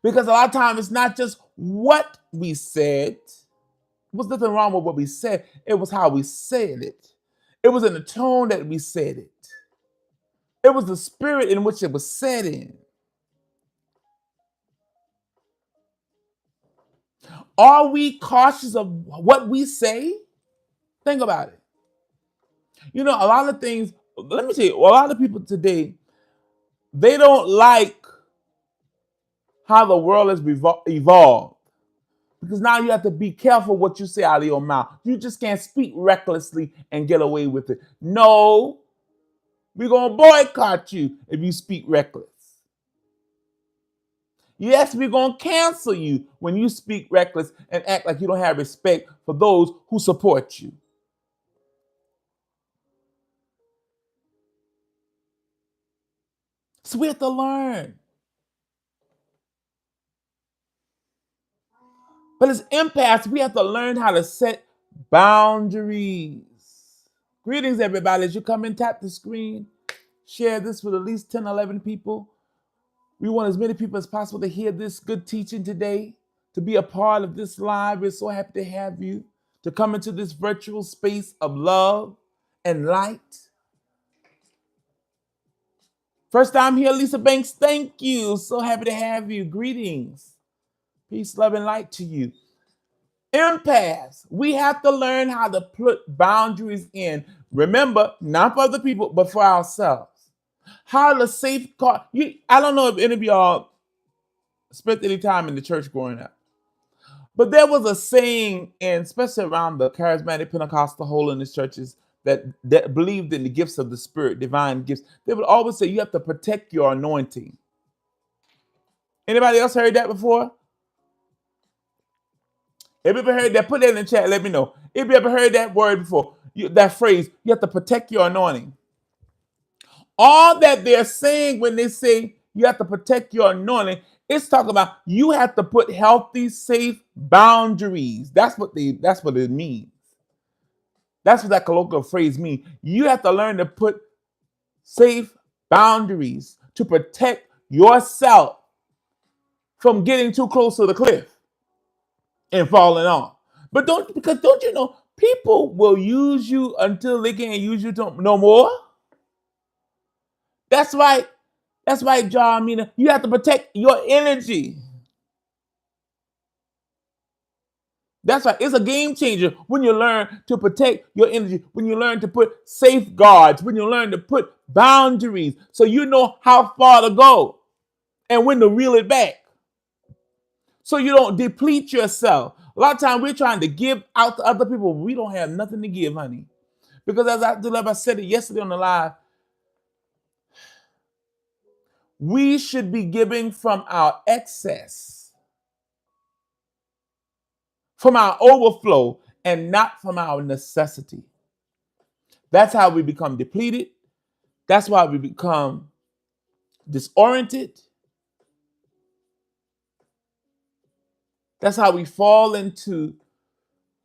Because a lot of times it's not just what we said. There was nothing wrong with what we said. It was how we said it. It was in the tone that we said it. It was the spirit in which it was said in. Are we cautious of what we say? Think about it. You know, a lot of things, let me tell you, a lot of people today, they don't like how the world has evolved. Because now you have to be careful what you say out of your mouth. You just can't speak recklessly and get away with it. No, we're going to boycott you if you speak reckless. Yes, we're going to cancel you when you speak reckless and act like you don't have respect for those who support you. So we have to learn. But as empaths, we have to learn how to set boundaries. Greetings, everybody. As you come and tap the screen, share this with at least 10, 11 people. We want as many people as possible to hear this good teaching today, to be a part of this live. We're so happy to have you, to come into this virtual space of love and light. First time here, Lisa Banks, thank you. So happy to have you. Greetings. Peace, love, and light to you. Empaths, we have to learn how to put boundaries in. Remember, not for other people, but for ourselves. How to safeguard. I don't know if any of y'all spent any time in the church growing up, but there was a saying, and especially around the charismatic Pentecostal holiness churches that believed in the gifts of the Spirit, divine gifts. They would always say you have to protect your anointing. Anybody else heard that before? Have you ever heard that? Put that in the chat. Let me know. If you ever heard that word before, that phrase, you have to protect your anointing. All that they're saying when they say you have to protect your anointing, it's talking about you have to put healthy, safe boundaries. That's what it means. That's what that colloquial phrase means. You have to learn to put safe boundaries to protect yourself from getting too close to the cliff and falling off. But don't you know, people will use you until they can't use you no more. That's right. That's right, John. You have to protect your energy. That's right. It's a game changer when you learn to protect your energy, when you learn to put safeguards, when you learn to put boundaries so you know how far to go and when to reel it back. So you don't deplete yourself. A lot of times we're trying to give out to other people. We don't have nothing to give, honey. Because as I said it yesterday on the live, we should be giving from our excess, from our overflow, and not from our necessity. That's how we become depleted. That's why we become disoriented. That's how we fall into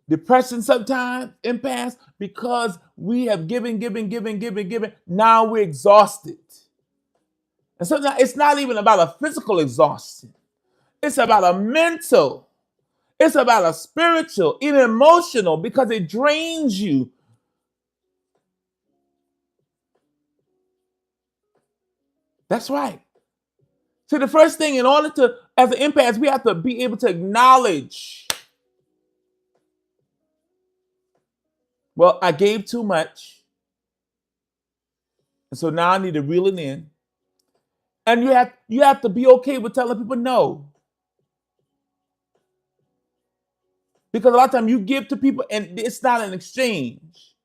depression sometimes, empaths, because we have given. Now we're exhausted. And sometimes it's not even about a physical exhaustion. It's about a mental. It's about a spiritual, even emotional, because it drains you. That's right. So the first thing, in order to, as an empath, we have to be able to acknowledge, well, I gave too much. And so now I need to reel it in. And you have to be okay with telling people no. Because a lot of times you give to people and it's not an exchange.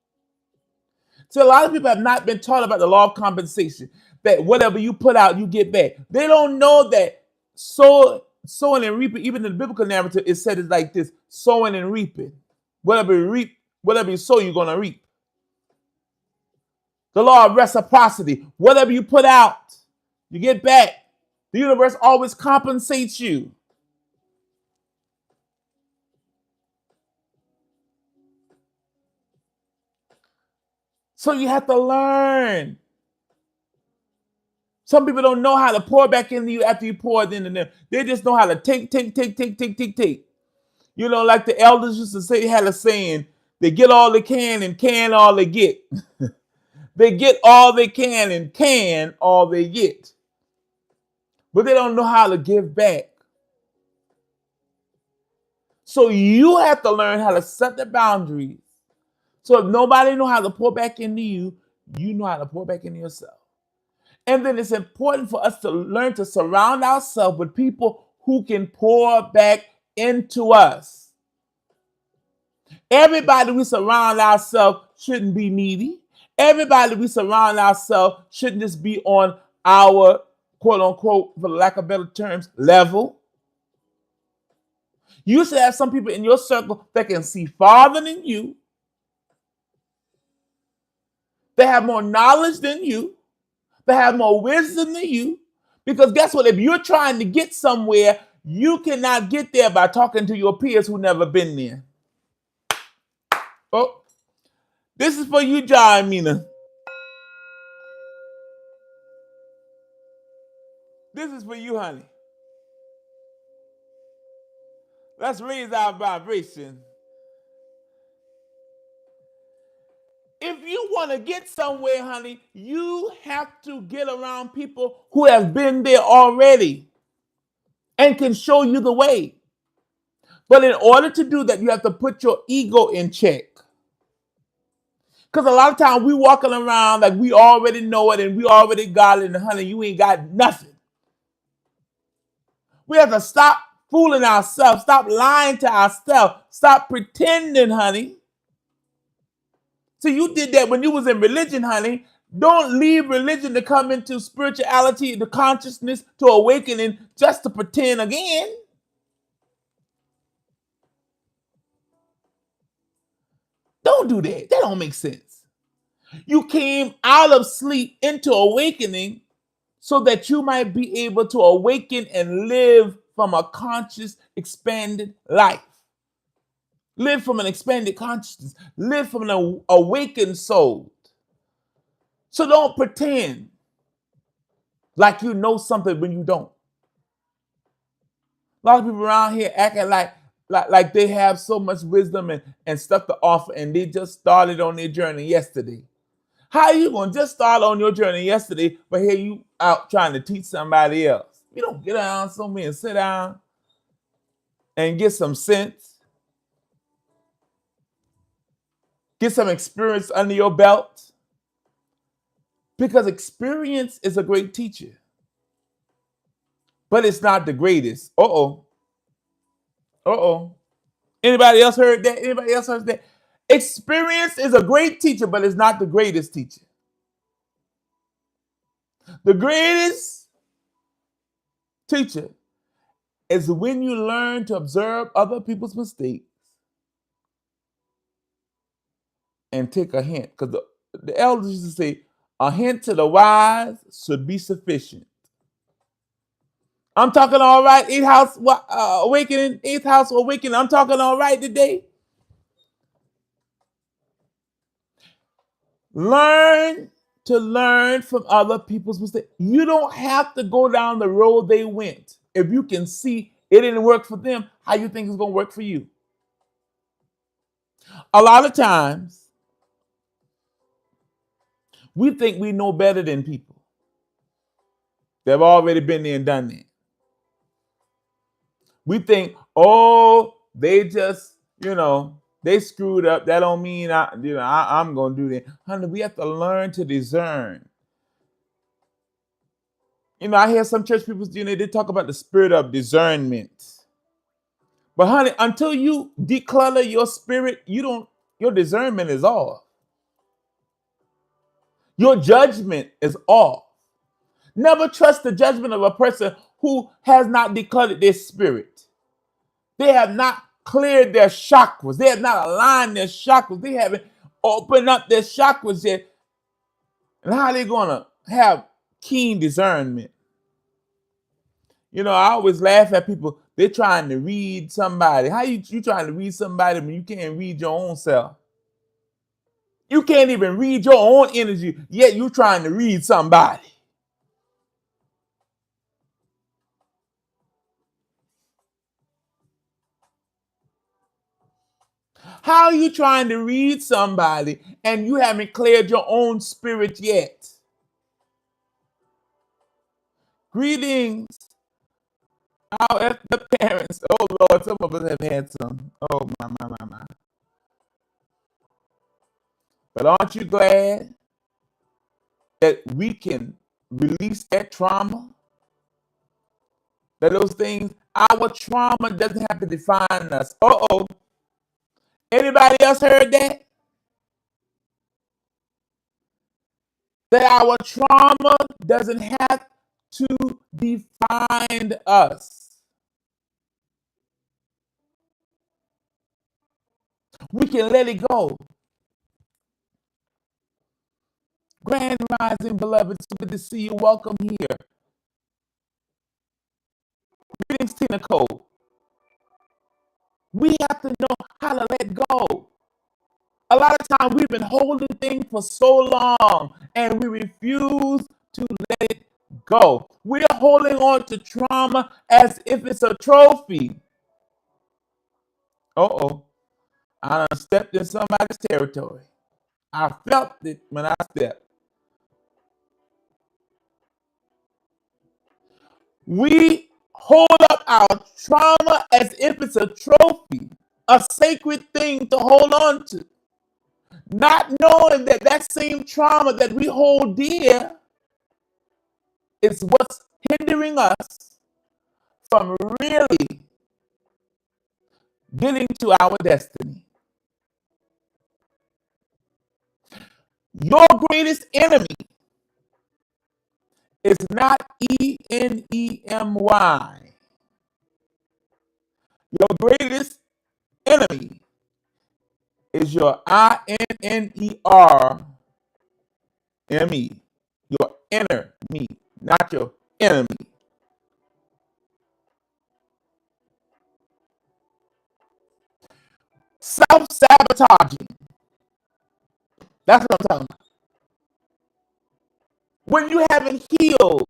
So a lot of people have not been taught about the law of compensation, that whatever you put out, you get back. They don't know that sowing and reaping, even in the biblical narrative, it said it like this: sowing and reaping. Whatever you reap, whatever you sow, you're gonna reap. The law of reciprocity. Whatever you put out, you get back. The universe always compensates you. So you have to learn. Some people don't know how to pour back into you after you pour it into them. They just know how to take. You know, like the elders used to say, had a saying, they get all they can and can all they get. They get all they can all they get. But they don't know how to give back. So you have to learn how to set the boundaries. So if nobody knows how to pour back into you, you know how to pour back into yourself. And then it's important for us to learn to surround ourselves with people who can pour back into us. Everybody we surround ourselves shouldn't be needy. Everybody we surround ourselves shouldn't just be on our, quote unquote, for lack of better terms, level. You should have some people in your circle that can see farther than you. They have more knowledge than you. They have more wisdom than you. Because guess what? If you're trying to get somewhere, you cannot get there by talking to your peers who never been there. Oh, this is for you, John Mina. This is for you, honey. Let's raise our vibration. If you want to get somewhere, honey, you have to get around people who have been there already and can show you the way. But in order to do that, you have to put your ego in check. Because a lot of times we walking around like we already know it and we already got it, and honey, you ain't got nothing. We have to stop fooling ourselves, stop lying to ourselves, stop pretending, honey. So you did that when you was in religion, honey. Don't leave religion to come into spirituality, to consciousness, to awakening, just to pretend again. Don't do that. That don't make sense. You came out of sleep into awakening so that you might be able to awaken and live from a conscious, expanded life. Live from an expanded consciousness. Live from an awakened soul. So don't pretend like you know something when you don't. A lot of people around here acting like they have so much wisdom and stuff to offer, and they just started on their journey yesterday. How are you going to just start on your journey yesterday, but here you out trying to teach somebody else? You don't get down somewhere and sit down and get some sense. Get some experience under your belt. Because experience is a great teacher. But it's not the greatest. Anybody else heard that? Anybody else heard that? Experience is a great teacher, but it's not the greatest teacher. The greatest teacher is when you learn to observe other people's mistakes and take a hint. Because the elders used to say, a hint to the wise should be sufficient. I'm talking all right, eighth house awakening, eighth house awakening. I'm talking all right today. Learn to learn from other people's mistakes. You don't have to go down the road they went. If you can see it didn't work for them, how you think it's going to work for you? A lot of times, we think we know better than people. They've already been there and done that. We think, oh, they just, they screwed up. That don't mean I'm going to do that. Honey, we have to learn to discern. I hear some church people, they talk about the spirit of discernment. But honey, until you declutter your spirit, your discernment is off. Your judgment is off. Never trust the judgment of a person who has not declared their spirit. They have not cleared their chakras. They have not aligned their chakras. They haven't opened up their chakras yet. And how are they going to have keen discernment? You know, I always laugh at people. They're trying to read somebody. How you trying to read somebody when you can't read your own self? You can't even read your own energy, yet you're trying to read somebody. How are you trying to read somebody and you haven't cleared your own spirit yet? Greetings, our the parents. Oh Lord, some of us have had some. Oh my. But aren't you glad that we can release that trauma? That those things, our trauma doesn't have to define us. Uh-oh. Anybody else heard that? That our trauma doesn't have to define us. We can let it go. Grand Rising, beloved. So good to see you. Welcome here. Greetings, Tina Cole. We have to know how to let go. A lot of times we've been holding things for so long and we refuse to let it go. We're holding on to trauma as if it's a trophy. Uh-oh. I done stepped in somebody's territory. I felt it when I stepped. We hold up our trauma as if it's a trophy, a sacred thing to hold on to. Not knowing that that same trauma that we hold dear is what's hindering us from really getting to our destiny. Your greatest enemy is not enemy. Your greatest enemy is your innerme. Your inner me, not your enemy. Self-sabotaging. That's what I'm talking about. When you haven't healed,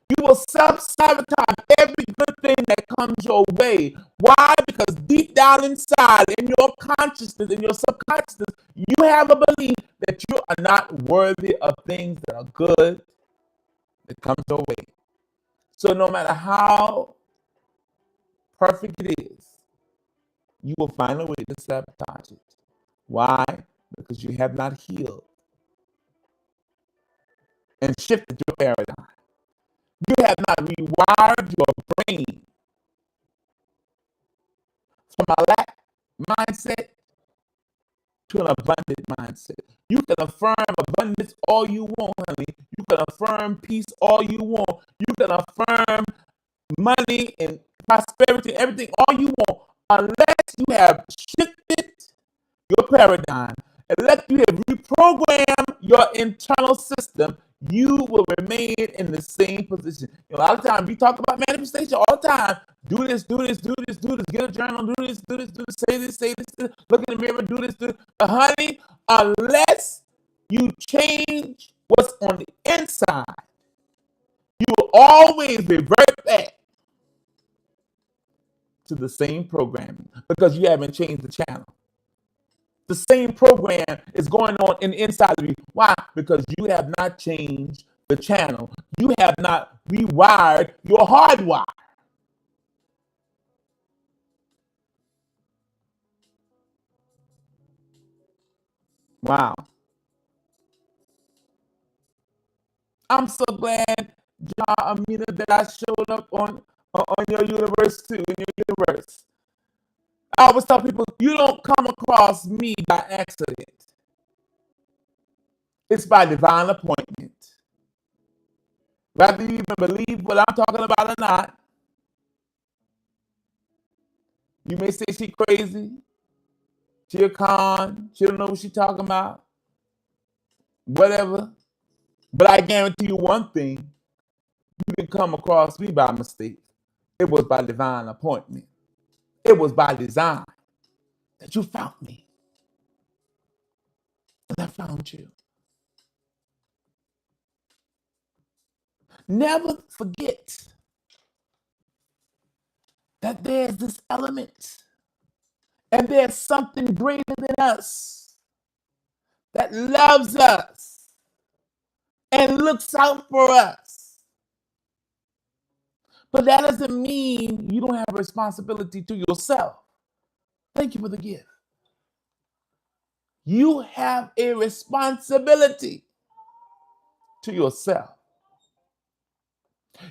you will self-sabotage every good thing that comes your way. Why? Because deep down inside, in your consciousness, in your subconsciousness, you have a belief that you are not worthy of things that are good that come your way. So no matter how perfect it is, you will find a way to sabotage it. Why? Because you have not healed and shifted your paradigm. You have not rewired your brain from a lack mindset to an abundant mindset. You can affirm abundance all you want, honey. You can affirm peace all you want. You can affirm money and prosperity, everything all you want, unless you have shifted your paradigm, unless you have reprogrammed your internal system, you will remain in the same position. A lot of times we talk about manifestation all the time. Do this, do this, do this, do this. Get a journal, do this, do this, do this, say this. Look in the mirror, do this, do this. But honey, unless you change what's on the inside, you will always revert back to the same programming because you haven't changed the channel. The same program is going on in the inside of you. Why? Because you have not changed the channel. You have not rewired your hardwire. Wow. I'm so glad, Amina, that I showed up on your universe too, in your universe. I always tell people, you don't come across me by accident. It's by divine appointment. Whether you even believe what I'm talking about or not, you may say she crazy, she a con, she don't know what she talking about, whatever. But I guarantee you one thing, you didn't come across me by mistake. It was by divine appointment. It was by design that you found me. And I found you. Never forget that there's this element and there's something greater than us that loves us and looks out for us. But that doesn't mean you don't have a responsibility to yourself. Thank you for the gift. You have a responsibility to yourself.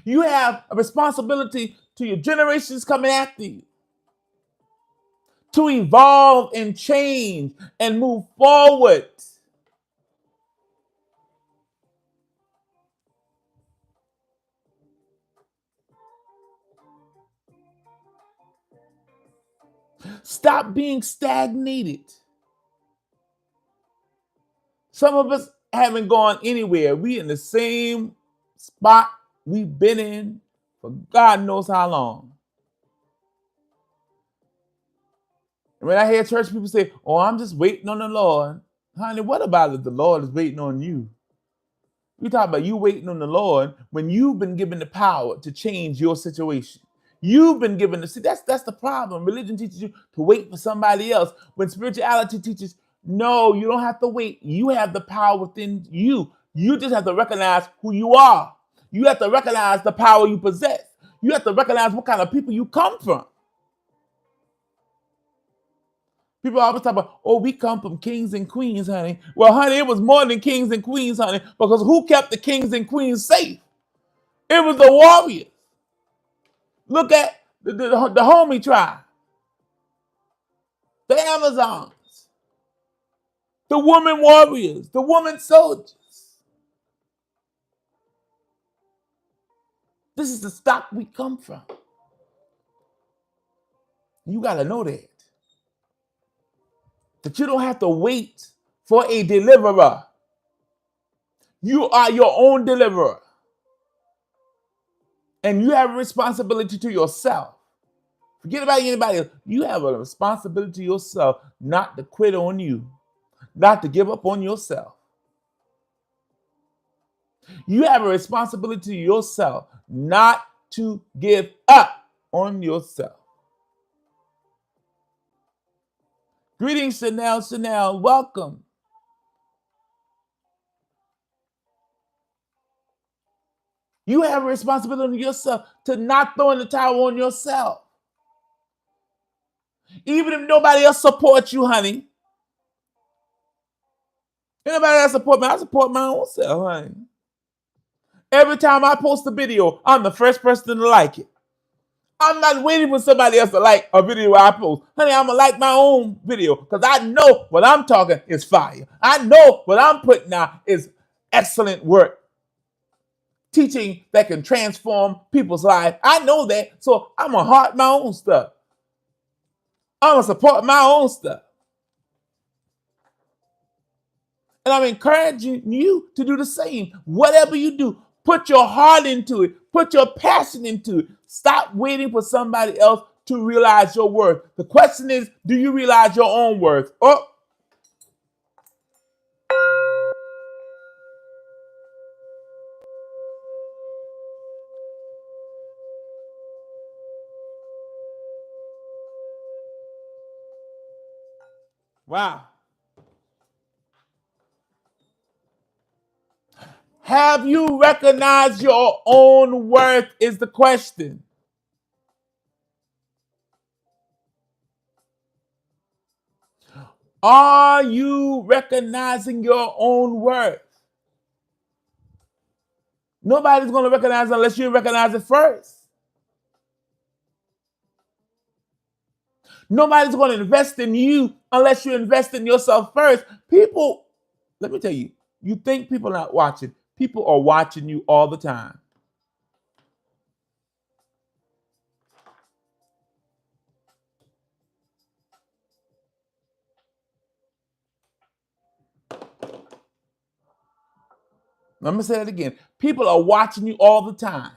You have a responsibility to your generations coming after you to evolve and change and move forward. Stop being stagnated. Some of us haven't gone anywhere. We in the same spot we've been in for God knows how long. And when I hear church people say, "Oh, I'm just waiting on the Lord," honey, what about if the Lord is waiting on you? We talk about you waiting on the Lord when you've been given the power to change your situation. You've been given the see. That's the problem. Religion teaches you to wait for somebody else. When spirituality teaches, no, you don't have to wait. You have the power within you. You just have to recognize who you are. You have to recognize the power you possess. You have to recognize what kind of people you come from. People always talk about, oh, we come from kings and queens, honey. Well, honey, it was more than kings and queens, honey, because who kept the kings and queens safe? It was the warriors. Look at the homie tribe, the Amazons, the woman warriors, the woman soldiers. This is the stock we come from. You got to know that. That you don't have to wait for a deliverer. You are your own deliverer. And you have a responsibility to yourself. Forget about anybody else. You have a responsibility to yourself not to quit on you, not to give up on yourself. You have a responsibility to yourself not to give up on yourself. Greetings, Chanel. Chanel, welcome. You have a responsibility to yourself to not throw in the towel on yourself. Even if nobody else supports you, honey. Anybody else support me? I support my own self, honey. Every time I post a video, I'm the first person to like it. I'm not waiting for somebody else to like a video I post. Honey, I'm going to like my own video because I know what I'm talking is fire. I know what I'm putting out is excellent work. Teaching that can transform people's lives. I know that, so I'm going to heart my own stuff. I'm going to support my own stuff. And I'm encouraging you to do the same. Whatever you do, put your heart into it. Put your passion into it. Stop waiting for somebody else to realize your worth. The question is, do you realize your own worth? Oh. Wow. Have you recognized your own worth is the question. Are you recognizing your own worth? Nobody's going to recognize it unless you recognize it first. Nobody's going to invest in you unless you invest in yourself first. People, let me tell you, You think people are not watching. People are watching you all the time. Let me say that again. People are watching you all the time.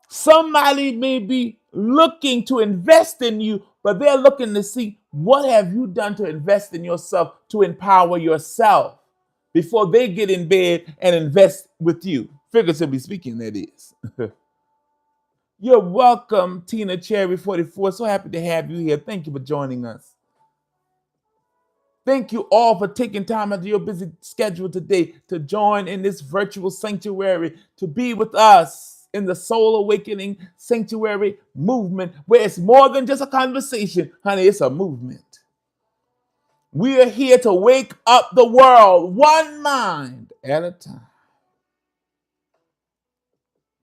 Somebody may be looking to invest in you, but they're looking to see what have you done to invest in yourself, to empower yourself before they get in bed and invest with you. Figuratively speaking, that is. You're welcome, Tina Cherry 44. So happy to have you here. Thank you for joining us. Thank you all for taking time out of your busy schedule today to join in this virtual sanctuary, to be with us in the Soul Awakening Sanctuary movement, where it's more than just a conversation. Honey, it's a movement. We are here to wake up the world one mind at a time,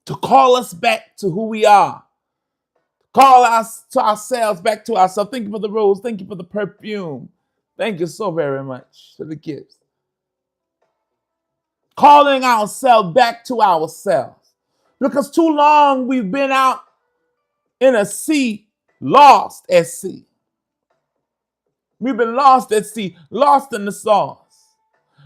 to call us back to who we are, call us to ourselves, back to ourselves. Thank you for the rose. Thank you for the perfume. Thank you so very much for the gifts. Calling ourselves back to ourselves. Because too long we've been out in a sea, lost at sea. We've been lost at sea, lost in the sauce,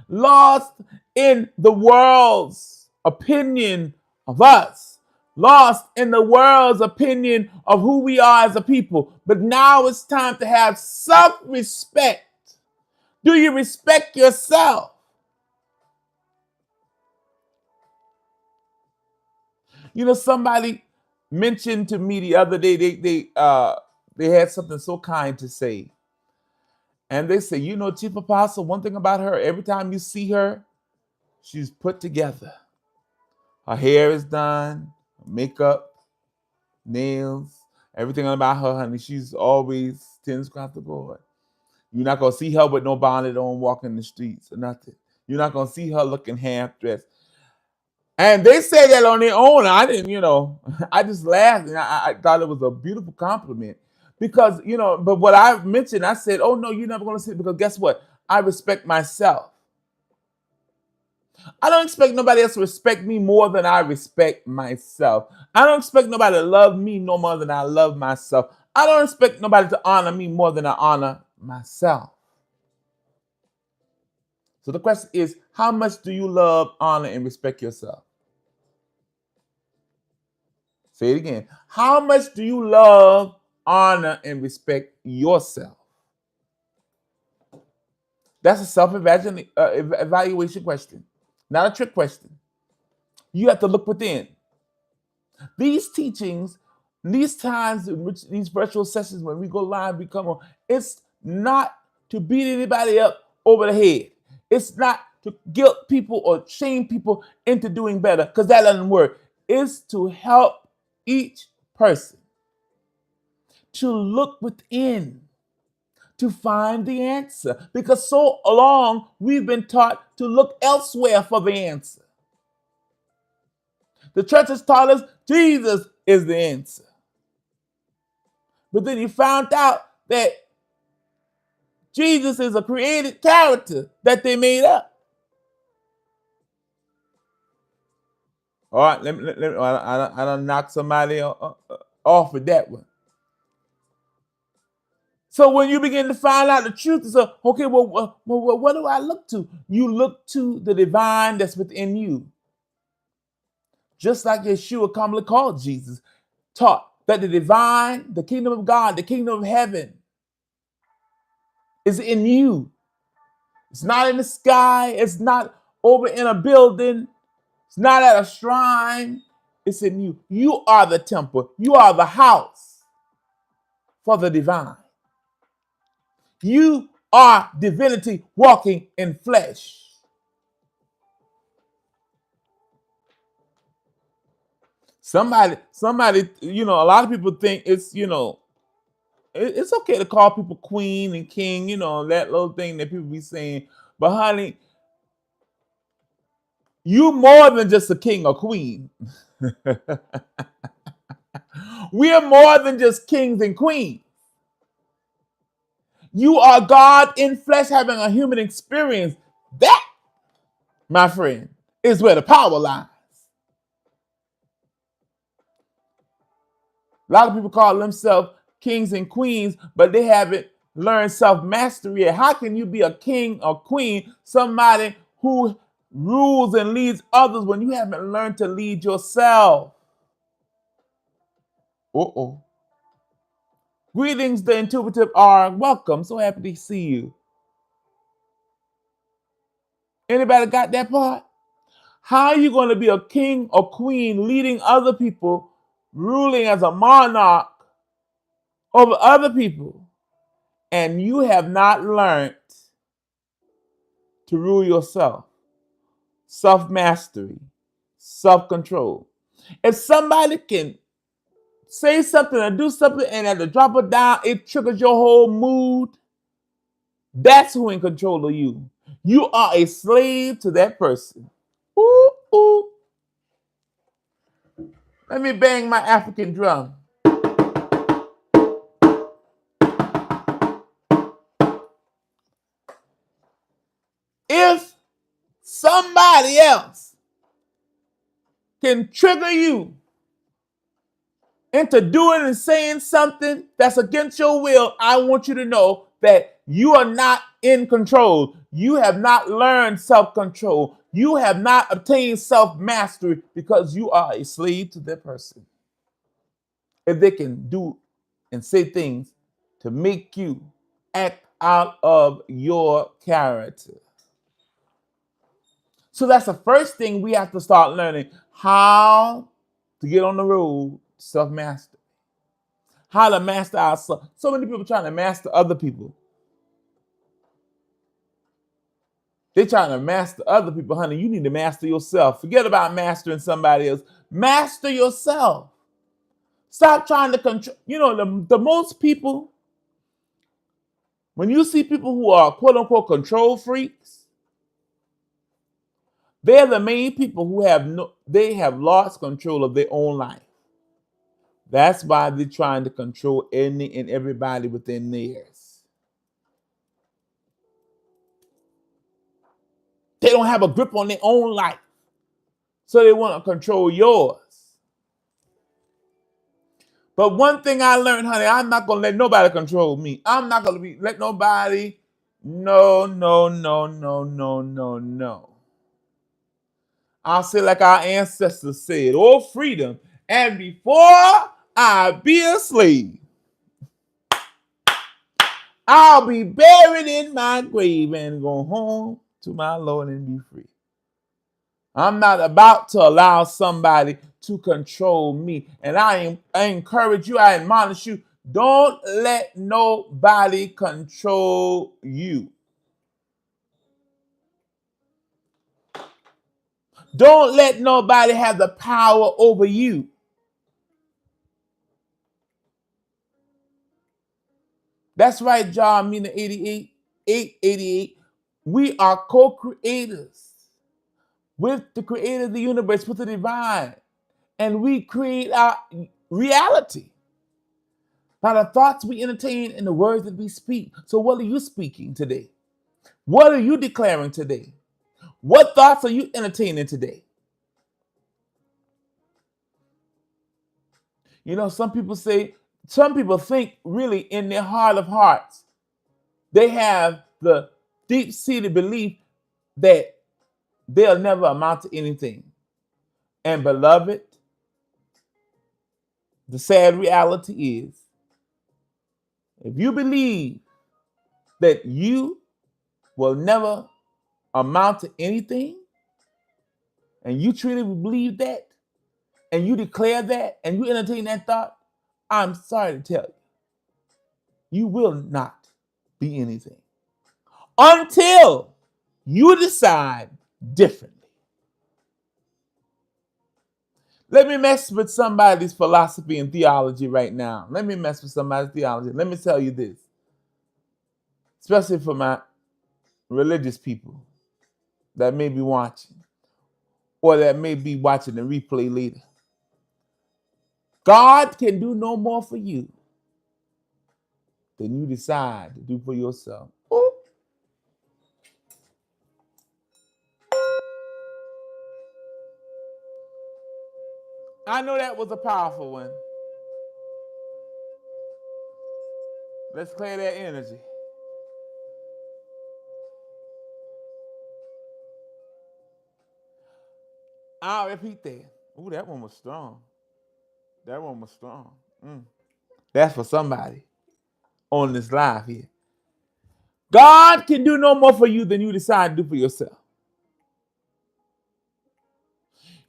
lost in the world's opinion of us, lost in the world's opinion of who we are as a people. But now it's time to have self-respect. Do you respect yourself? You know, somebody mentioned to me the other day, they had something so kind to say. And they say, you know, Chief Apostle, one thing about her, every time you see her, she's put together. Her hair is done, makeup, nails, everything about her, honey. She's always 10 across the board. You're not going to see her with no bonnet on walking the streets or nothing. You're not going to see her looking half dressed. And they say that on their own. I didn't, I just laughed and I thought it was a beautiful compliment. Because, but what I mentioned, I said, oh no, you're never going to see it, because guess what? I respect myself. I don't expect nobody else to respect me more than I respect myself. I don't expect nobody to love me no more than I love myself. I don't expect nobody to honor me more than I honor myself. So the question is, how much do you love, honor, and respect yourself? Say it again. How much do you love, honor, and respect yourself? That's a self-evaluation question, not a trick question. You have to look within. These teachings, these times, these virtual sessions, when we go live, we come on, it's not to beat anybody up over the head. It's not to guilt people or shame people into doing better, because that doesn't work. It's to help each person to look within, to find the answer. Because so long we've been taught to look elsewhere for the answer. The church has taught us Jesus is the answer. But then you found out that Jesus is a created character that they made up. All right, I don't knock somebody off with that one. So when you begin to find out the truth, it's okay, well, what do I look to? You look to the divine that's within you. Just like Yeshua commonly called Jesus, taught that the divine, the kingdom of God, the kingdom of heaven is in you. It's not in the sky. It's not over in a building. It's not at a shrine. It's in you. You are the temple. You are the house for the divine. You are divinity walking in flesh. Somebody, a lot of people think it's, it's okay to call people queen and king, that little thing that people be saying. But honey, you more than just a king or queen. We are more than just kings and queens. You are God in flesh having a human experience. That, my friend, is where the power lies. A lot of people call themselves kings and queens, but they haven't learned self-mastery yet. How can you be a king or queen, somebody who rules and leads others when you haven't learned to lead yourself? Uh-oh. Greetings, the intuitive are welcome. So happy to see you. Anybody got that part? How are you going to be a king or queen leading other people, ruling as a monarch over other people, and you have not learned to rule yourself? Self-mastery, self-control. If somebody can say something or do something and at the drop of down, it triggers your whole mood, that's who in control of you. You are a slave to that person. Ooh, ooh. Let me bang my African drum. If somebody else can trigger you into doing and saying something that's against your will, I want you to know that you are not in control. You have not learned self-control. You have not obtained self-mastery because you are a slave to that person. If they can do and say things to make you act out of your character. So that's the first thing we have to start learning, how to get on the road to self-mastery. How to master ourselves. So many people trying to master other people. They're trying to master other people, honey. You need to master yourself. Forget about mastering somebody else. Master yourself. Stop trying to control. You know, the most people, when you see people who are quote unquote control freaks, they're the main people who have lost control of their own life. That's why they're trying to control any and everybody within theirs. They don't have a grip on their own life, so they want to control yours. But one thing I learned, honey, I'm not going to let nobody control me. I'm not going to let nobody, no. I'll say like our ancestors said, oh, freedom. And before I be a slave, I'll be buried in my grave and go home to my Lord and be free. I'm not about to allow somebody to control me. And I encourage you, I admonish you, don't let nobody control you. Don't let nobody have the power over you. That's right, John Mina 888. We are co-creators with the creator of the universe, with the divine. And we create our reality by the thoughts we entertain and the words that we speak. So what are you speaking today? What are you declaring today? What thoughts are you entertaining today? You know, some people think really in their heart of hearts, they have the deep-seated belief that they'll never amount to anything. And beloved, the sad reality is, if you believe that you will never amount to anything, and you truly believe that, and you declare that, and you entertain that thought, I'm sorry to tell you, you will not be anything until you decide differently. Let me mess with somebody's philosophy and theology right now. Let me mess with somebody's theology. Let me tell you this, especially for my religious people that may be watching, or that may be watching the replay later. God can do no more for you than you decide to do for yourself. Ooh. I know that was a powerful one. Let's clear that energy. I'll repeat that. Ooh, that one was strong. That one was strong. That's for somebody on this live here. God can do no more for you than you decide to do for yourself.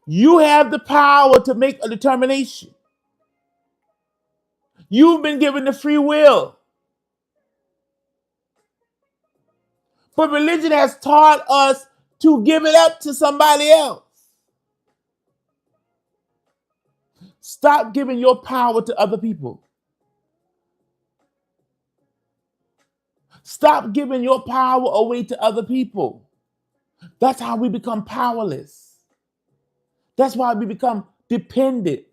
You have the power to make a determination. You've been given the free will. But religion has taught us to give it up to somebody else. Stop giving your power to other people. Stop giving your power away to other people. That's how we become powerless. That's why we become dependent.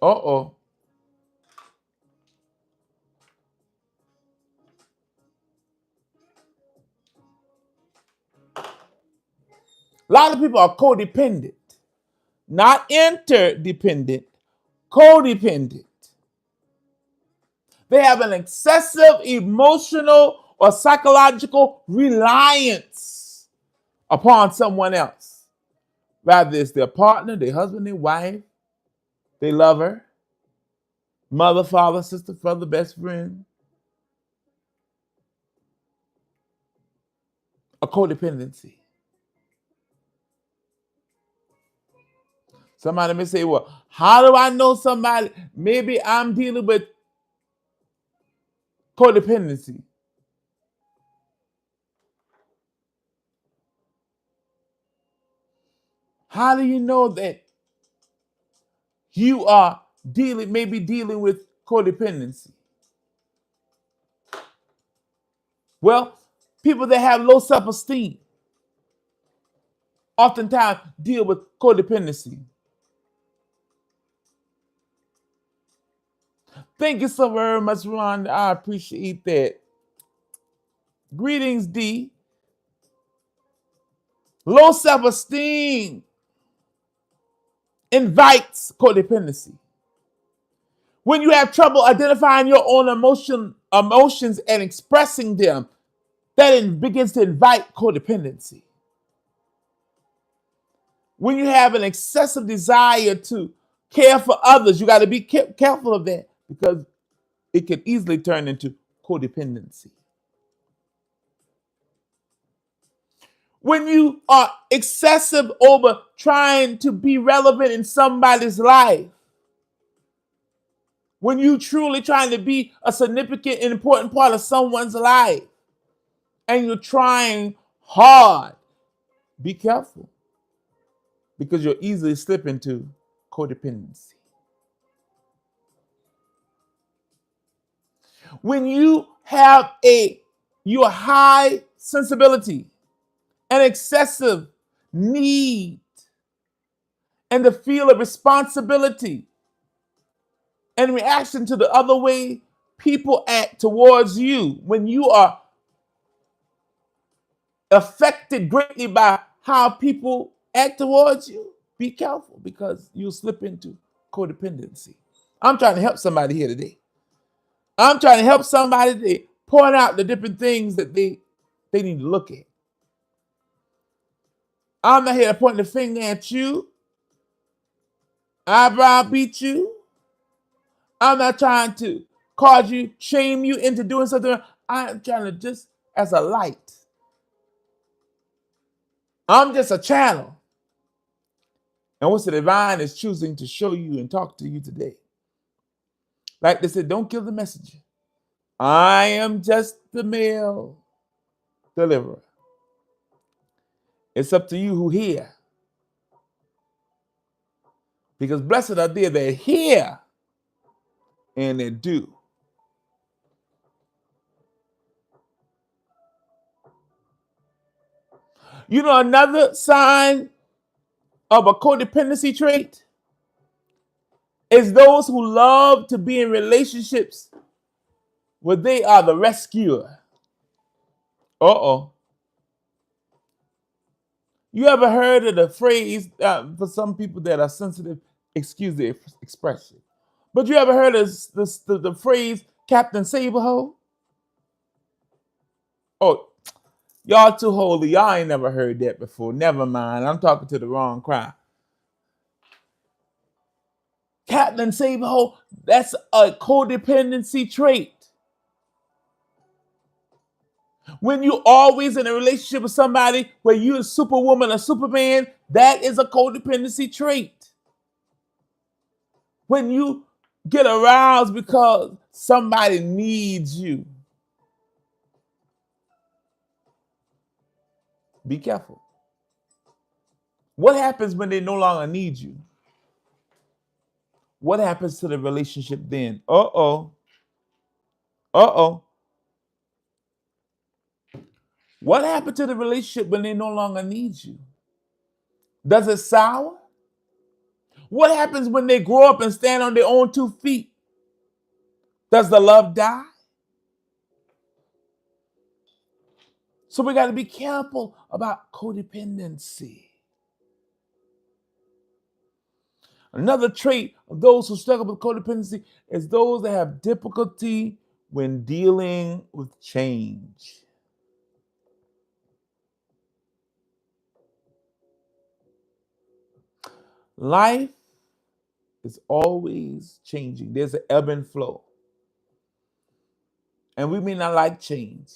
Uh-oh. A lot of people are codependent, not interdependent, codependent. They have an excessive emotional or psychological reliance upon someone else. Rather it's their partner, their husband, their wife, their lover, mother, father, sister, brother, best friend. A codependency. Somebody may say, well, how do I know somebody? Maybe I'm dealing with codependency. How do you know that you are maybe dealing with codependency? Well, people that have low self-esteem oftentimes deal with codependency. Thank you so very much, Ron. I appreciate that. Greetings, D. Low self-esteem invites codependency. When you have trouble identifying your own emotions and expressing them, that begins to invite codependency. When you have an excessive desire to care for others, you got to be careful of that because it can easily turn into codependency. When you are excessive over trying to be relevant in somebody's life, when you truly trying to be a significant and important part of someone's life, and you're trying hard, be careful because you'll easily slip into codependency. When you have your high sensibility, an excessive need, and the feel of responsibility and reaction to the other way people act towards you, when you are affected greatly by how people act towards you, be careful because you'll slip into codependency. I'm trying to help somebody here today. I'm trying to help somebody today point out the different things that they need to look at. I'm not here to point the finger at you, eyebrow beat you. I'm not trying to cause you, shame you into doing something. I'm trying to just as a light. I'm just a channel. And what's the divine is choosing to show you and talk to you today. Like they said, don't kill the messenger. I am just the mail deliverer. It's up to you who hear. Because blessed are they that hear and that do. You know another sign of a codependency trait? It's those who love to be in relationships where they are the rescuer. Uh-oh. You ever heard of the phrase, for some people that are sensitive, excuse the expression, but you ever heard of the phrase Captain Saberho? Oh, y'all too holy. Y'all ain't never heard that before. Never mind. I'm talking to the wrong crowd. Captain Saberho, that's a codependency trait. When you always in a relationship with somebody where you're a superwoman or superman, that is a codependency trait. When you get aroused because somebody needs you, be careful. What happens when they no longer need you? What happens to the relationship then? Uh-oh. Uh-oh. What happened to the relationship when they no longer need you? Does it sour? What happens when they grow up and stand on their own 2 feet? Does the love die? So we got to be careful about codependency. Another trait of those who struggle with codependency is those that have difficulty when dealing with change. Life is always changing. There's an ebb and flow. And we may not like change,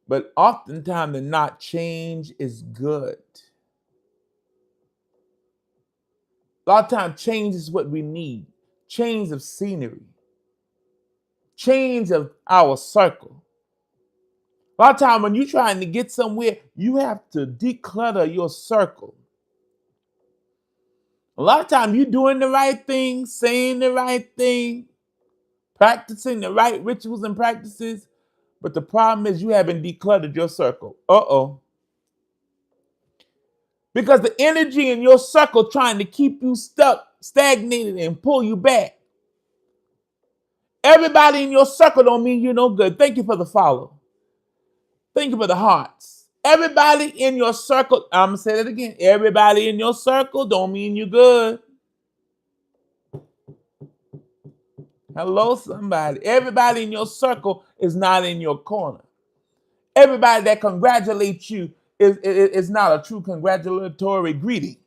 but oftentimes the not change is good. A lot of times change is what we need. Change of scenery. Change of our circle. A lot of times when you're trying to get somewhere, you have to declutter your circle. A lot of times you're doing the right thing, saying the right thing, practicing the right rituals and practices, but the problem is you haven't decluttered your circle. Uh-oh. Because the energy in your circle trying to keep you stuck, stagnated, and pull you back. Everybody in your circle don't mean you're no good. Thank you for the follow. Thank you for the hearts. Everybody in your circle, I'm going to say that again. Everybody in your circle don't mean you're good. Hello, somebody. Everybody in your circle is not in your corner. Everybody that congratulates you is not a true congratulatory greeting.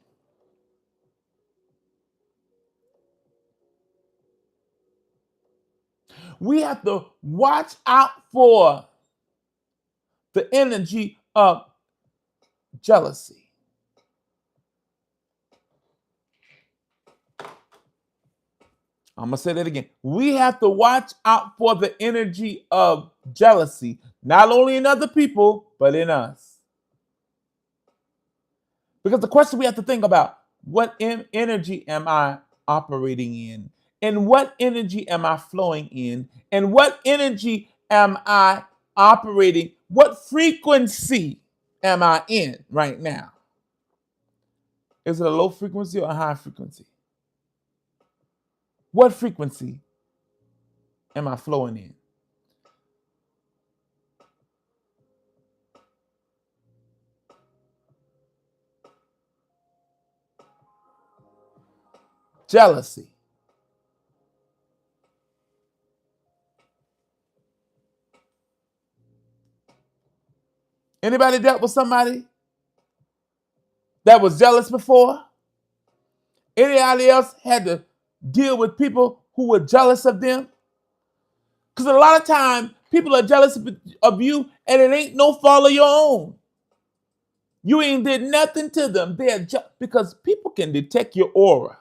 We have to watch out for the energy of jealousy. I'm going to say that again. We have to watch out for the energy of jealousy, not only in other people, but in us. Because the question we have to think about, what energy am I operating in? And what energy am I flowing in? And what energy am I operating? What frequency am I in right now? Is it a low frequency or a high frequency? What frequency am I flowing in? Jealousy. Anybody dealt with somebody that was jealous before? Anybody else had to deal with people who were jealous of them? Because a lot of times people are jealous of you and it ain't no fault of your own. You ain't did nothing to them. They're because people can detect your aura.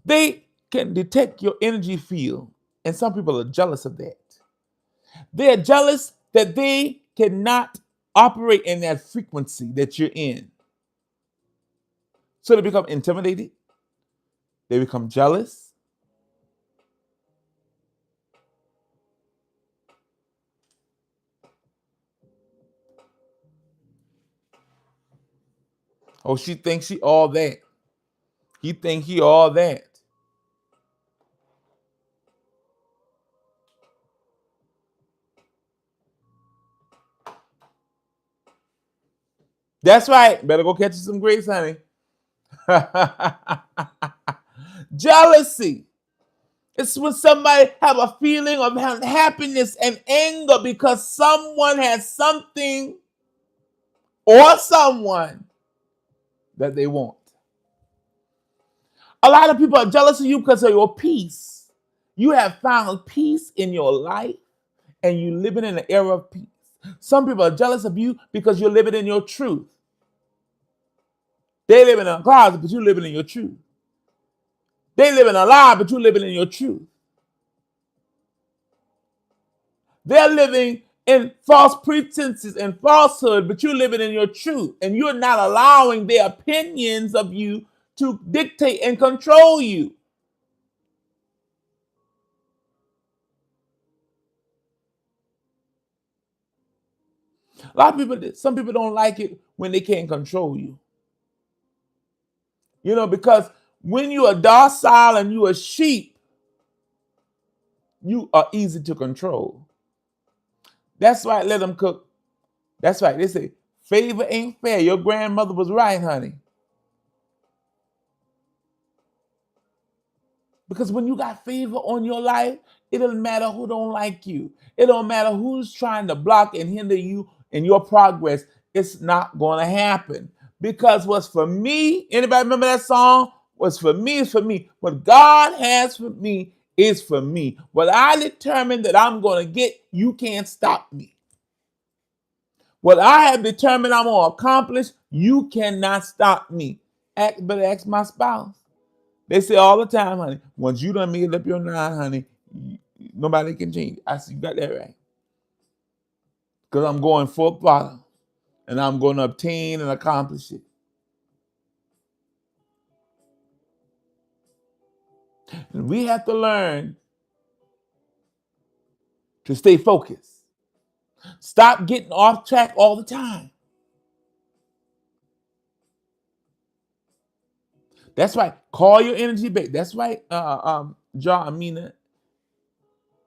They can detect your energy field. And some people are jealous of that. They're jealous that they cannot operate in that frequency that you're in. So they become intimidated. They become jealous. Oh, she thinks she all that. He think he all that. That's right. Better go catch you some grapes, honey. Jealousy. It's when somebody have a feeling of happiness and anger because someone has something or someone that they want. A lot of people are jealous of you because of your peace. You have found peace in your life and you're living in an era of peace. Some people are jealous of you because you're living in your truth. They live in a closet, but you're living in your truth. They live in a lie, but you're living in your truth. They're living in false pretenses and falsehood, but you're living in your truth. And you're not allowing their opinions of you to dictate and control you. A lot of people, some people don't like it when they can't control you. You know, because when you are docile and you are sheep, you are easy to control. That's why let them cook. That's right. They say, favor ain't fair. Your grandmother was right, honey. Because when you got favor on your life, it doesn't matter who don't like you. It don't matter who's trying to block and hinder you in your progress. It's not going to happen. Because what's for me, anybody remember that song? What's for me is for me. What God has for me is for me. What I determine that I'm going to get, you can't stop me. What I have determined I'm going to accomplish, you cannot stop me. Better ask my spouse. They say all the time, honey, once you done made up your mind, honey, nobody can change. I said, you got that right. Because I'm going full throttle and I'm going to obtain and accomplish it. And we have to learn to stay focused. Stop getting off track all the time. That's right. Call your energy back. That's right, John Amina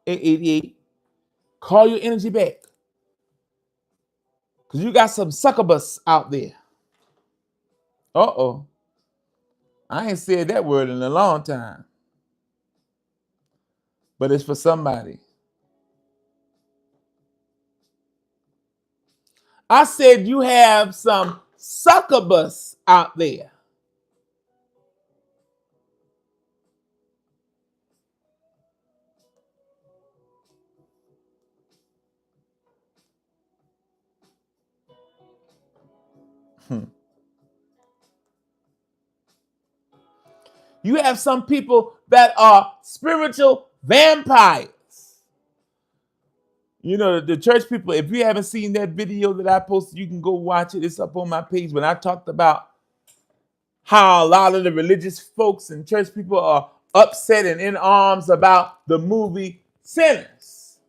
888. Call your energy back. Because you got some succubus out there. Uh-oh. I ain't said that word in a long time. But it's for somebody. I said you have some succubus out there. You have some people that are spiritual vampires. You know, the church people, if you haven't seen that video that I posted, you can go watch it. It's up on my page. When I talked about how a lot of the religious folks and church people are upset and in arms about the movie Sinners.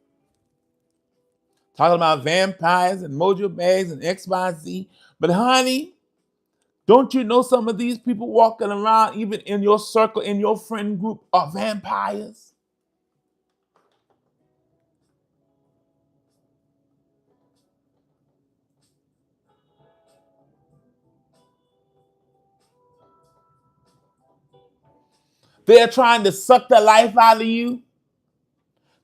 Talking about vampires and mojo bags and XYZ. But honey, don't you know some of these people walking around, even in your circle, in your friend group, are vampires? They're trying to suck the life out of you.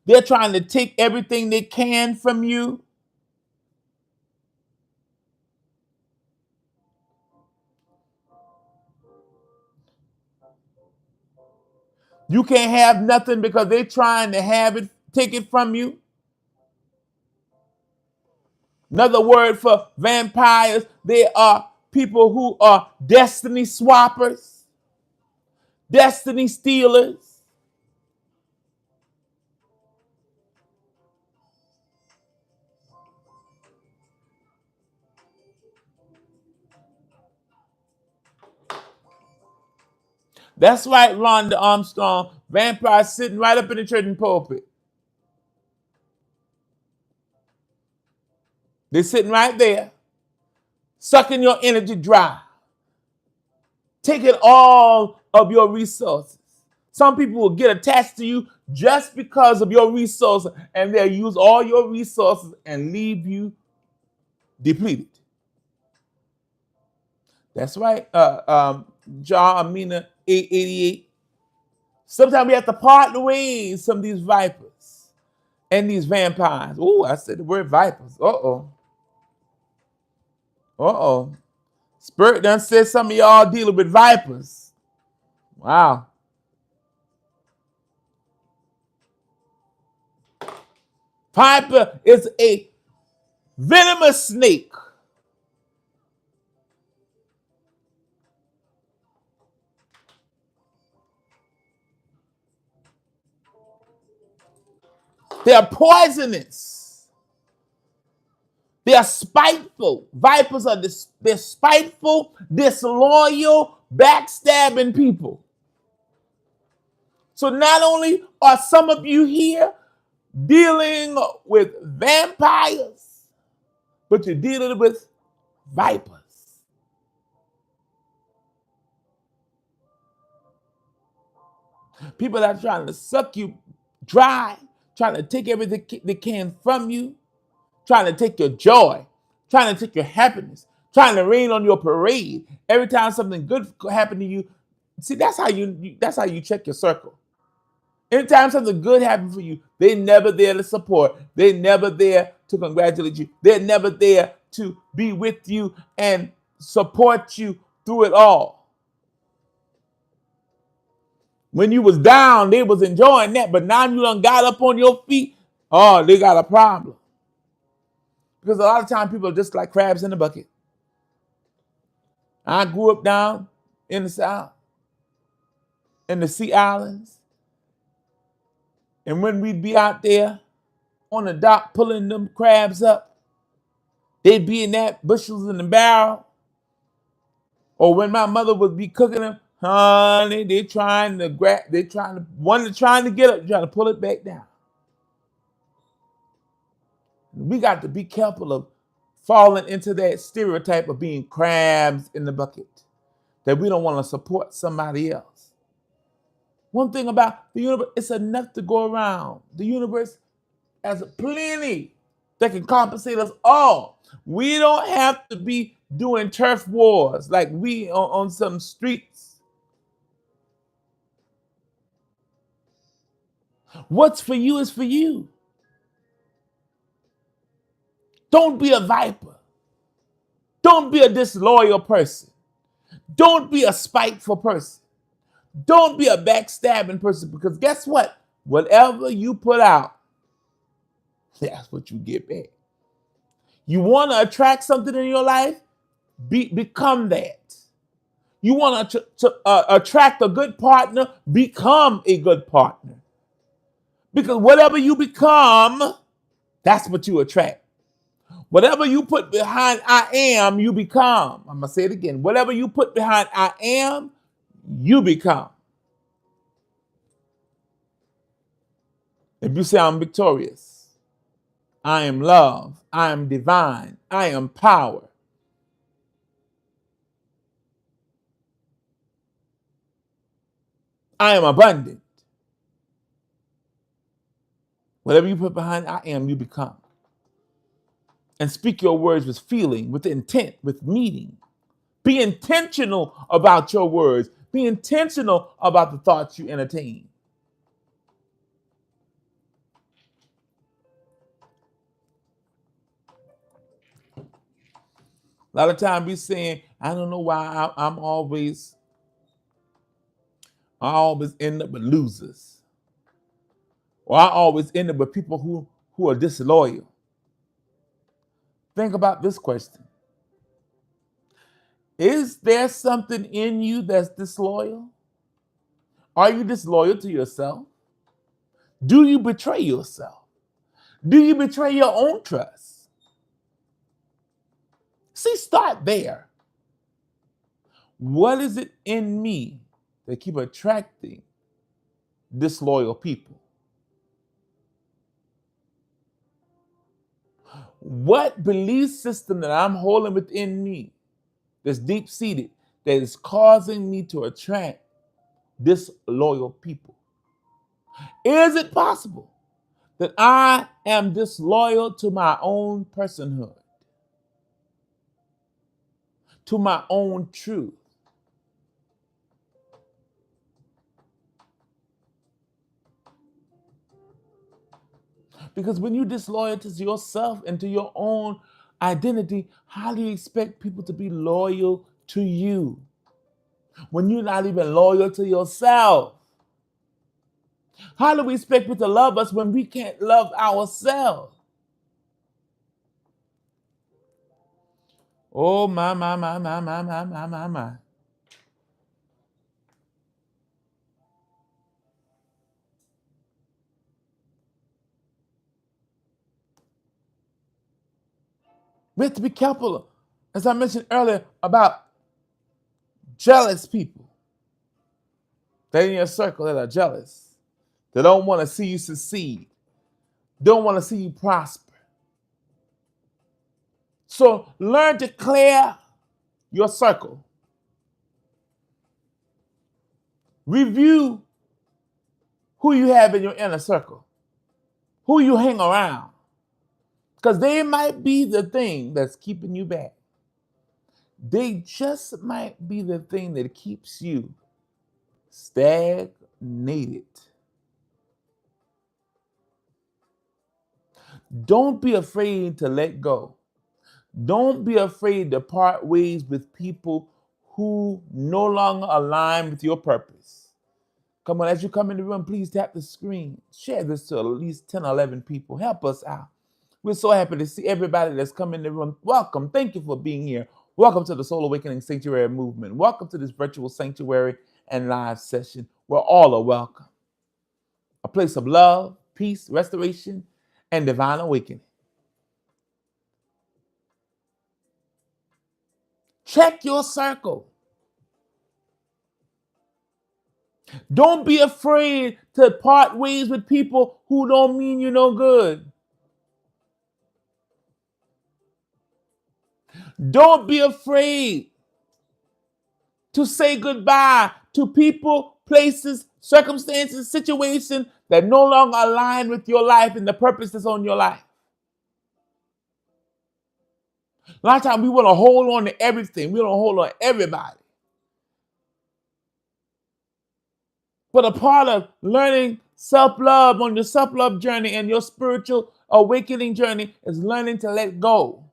They're trying to take everything they can from you. You can't have nothing because they're trying to have it, take it from you. Another word for vampires, they are people who are destiny swappers, destiny stealers. That's right, Rhonda Armstrong. Vampires sitting right up in the church pulpit. They're sitting right there, sucking your energy dry, taking all of your resources. Some people will get attached to you just because of your resources, and they'll use all your resources and leave you depleted. That's right. John Amina 888. Sometimes we have to part the ways some of these vipers and these vampires. Oh, I said the word vipers. Uh-oh. Uh-oh. Spirit done said some of y'all dealing with vipers. Wow. Viper is a venomous snake. They are poisonous. They are spiteful. Vipers are they're spiteful, disloyal, backstabbing people. So not only are some of you here dealing with vampires, but you're dealing with vipers. People that are trying to suck you dry, trying to take everything they can from you, trying to take your joy, trying to take your happiness, trying to rain on your parade. Every time something good happens to you, see, that's how you check your circle. Anytime something good happens for you, they're never there to support. They're never there to congratulate you. They're never there to be with you and support you through it all. When you was down, they was enjoying that, but now you done got up on your feet, oh, they got a problem. Because a lot of times people are just like crabs in a bucket. I grew up down in the South, in the Sea Islands. And when we'd be out there on the dock pulling them crabs up, they'd be in that bushels in the barrel. Or when my mother would be cooking them, honey, one trying to get up, trying to pull it back down. We got to be careful of falling into that stereotype of being crabs in the bucket, that we don't want to support somebody else. One thing about the universe, it's enough to go around. The universe has plenty that can compensate us all. We don't have to be doing turf wars like we on some streets. What's for you is for you. Don't be a viper. Don't be a disloyal person. Don't be a spiteful person. Don't be a backstabbing person, because guess what? Whatever you put out, that's what you get back. You want to attract something in your life? Become that. You want to attract a good partner? Become a good partner. Because whatever you become, that's what you attract. Whatever you put behind I am, you become. I'm going to say it again. Whatever you put behind I am, you become. If you say I'm victorious, I am love, I am divine, I am power. I am abundant. Whatever you put behind I am, you become. And speak your words with feeling, with intent, with meaning. Be intentional about your words. Be intentional about the thoughts you entertain. A lot of times we saying, I don't know why I always end up with losers. Or I always end up with people who are disloyal. Think about this question. Is there something in you that's disloyal? Are you disloyal to yourself? Do you betray yourself? Do you betray your own trust? See, start there. What is it in me that keep attracting disloyal people? What belief system that I'm holding within me that's deep-seated that is causing me to attract disloyal people? Is it possible that I am disloyal to my own personhood, to my own truth? Because when you're disloyal to yourself and to your own identity, how do you expect people to be loyal to you when you're not even loyal to yourself? How do we expect people to love us when we can't love ourselves? Oh, my. We have to be careful, as I mentioned earlier, about jealous people. They're in your circle that are jealous. They don't want to see you succeed. Don't want to see you prosper. So learn to clear your circle. Review who you have in your inner circle, who you hang around, because they might be the thing that's keeping you back. They just might be the thing that keeps you stagnated. Don't be afraid to let go. Don't be afraid to part ways with people who no longer align with your purpose. Come on, as you come in the room, please tap the screen. Share this to at least 10 or 11 people. Help us out. We're so happy to see everybody that's come in the room. Welcome. Thank you for being here. Welcome to the Soul Awakening Sanctuary Movement. Welcome to this virtual sanctuary and live session where all are welcome. A place of love, peace, restoration, and divine awakening. Check your circle. Don't be afraid to part ways with people who don't mean you no good. Don't be afraid to say goodbye to people, places, circumstances, situations that no longer align with your life and the purpose that's on your life. A lot of times we want to hold on to everything. We don't hold on to everybody. But a part of learning self-love on your self-love journey and your spiritual awakening journey is learning to let go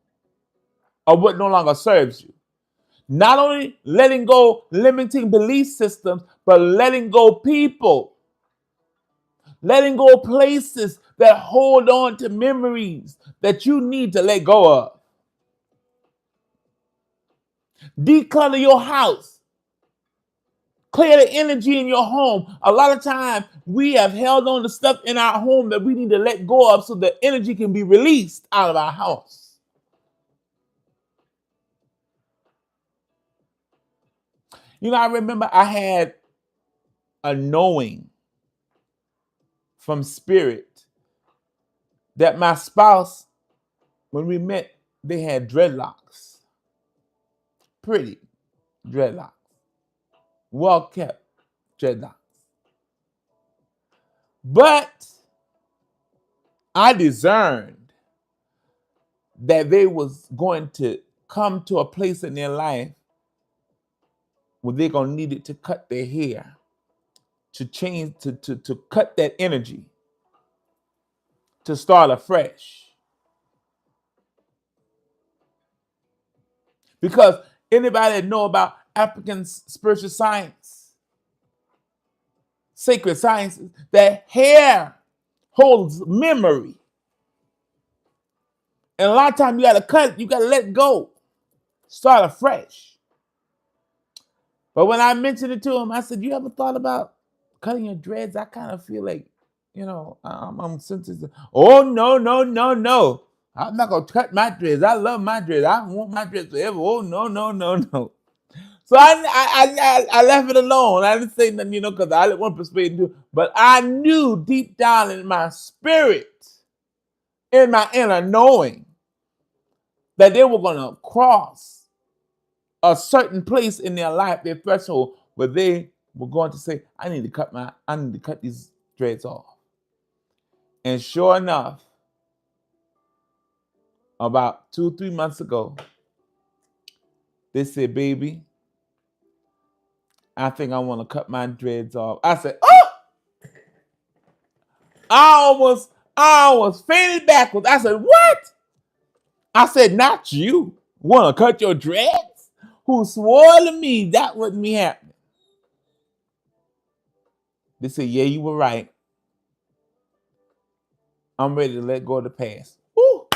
of what no longer serves you. Not only letting go limiting belief systems, but letting go people. Letting go places that hold on to memories that you need to let go of. Declutter your house. Clear the energy in your home. A lot of times we have held on to stuff in our home that we need to let go of so the energy can be released out of our house. You know, I remember I had a knowing from spirit that my spouse, when we met, they had dreadlocks. Pretty dreadlocks. Well kept dreadlocks. But I discerned that they was going to come to a place in their life where they're going to need it to cut their hair, to change, to cut that energy, to start afresh. Because anybody that know about African spiritual science, sacred sciences, that hair holds memory. And a lot of times you got to cut, you got to let go, start afresh. But when I mentioned it to him, I said, you ever thought about cutting your dreads? I kind of feel like, I'm sensitive. Oh, no. I'm not going to cut my dreads. I love my dreads. I want my dreads forever. Oh, no. So I left it alone. I didn't say nothing, because I didn't want to persuade him to. But I knew deep down in my spirit, in my inner knowing, that they were going to cross a certain place in their life, their threshold, where they were going to say, I need to cut these dreads off. And sure enough, about 2-3 months ago, they said, baby, I think I want to cut my dreads off. I said, oh! I almost fainted backwards. I said, what? I said, not you. Want to cut your dreads? Who swore to me that wouldn't be happening? They said, yeah, you were right. I'm ready to let go of the past. Woo.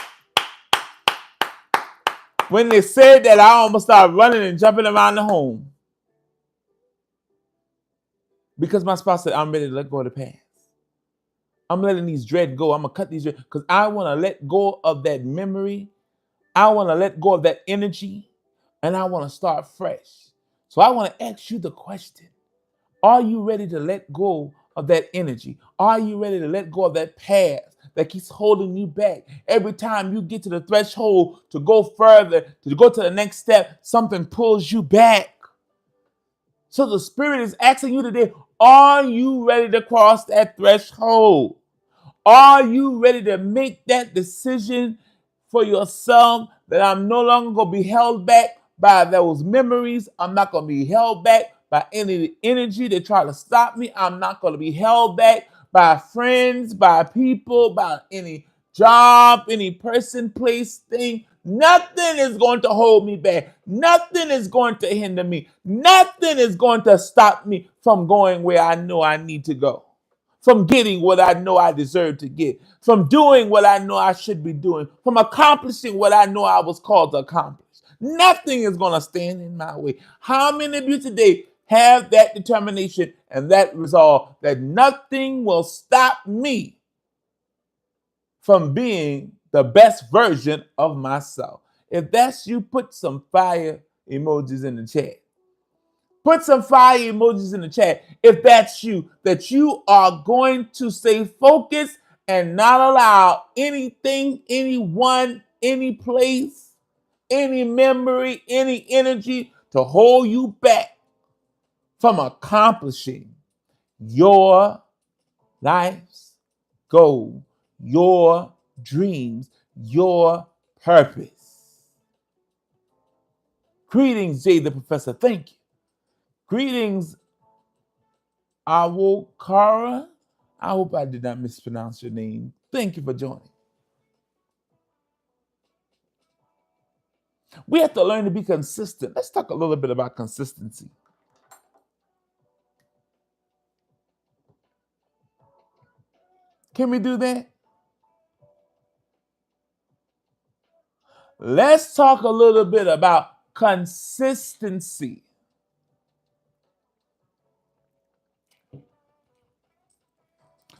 When they said that, I almost started running and jumping around the home. Because my spouse said, I'm ready to let go of the past. I'm letting these dreads go. I'm going to cut these dreads because I want to let go of that memory. I want to let go of that energy. And I want to start fresh. So I want to ask you the question. Are you ready to let go of that energy? Are you ready to let go of that past that keeps holding you back? Every time you get to the threshold to go further, to go to the next step, something pulls you back. So the Spirit is asking you today, are you ready to cross that threshold? Are you ready to make that decision for yourself that I'm no longer going to be held back by those memories? I'm not going to be held back by any energy that try to stop me. I'm not going to be held back by friends, by people, by any job, any person, place, thing. Nothing is going to hold me back. Nothing is going to hinder me. Nothing is going to stop me from going where I know I need to go. From getting what I know I deserve to get, from doing what I know I should be doing, from accomplishing what I know I was called to accomplish. Nothing is going to stand in my way. How many of you today have that determination and that resolve that nothing will stop me from being the best version of myself? If that's you, put some fire emojis in the chat. Put some fire emojis in the chat if that's you, that you are going to stay focused and not allow anything, anyone, any place, any memory, any energy to hold you back from accomplishing your life's goal, your dreams, your purpose. Greetings, Jay the Professor. Thank you. Greetings, Awokara. I hope I did not mispronounce your name. Thank you for joining. We have to learn to be consistent. Let's talk a little bit about consistency. Can we do that? Let's talk a little bit about consistency.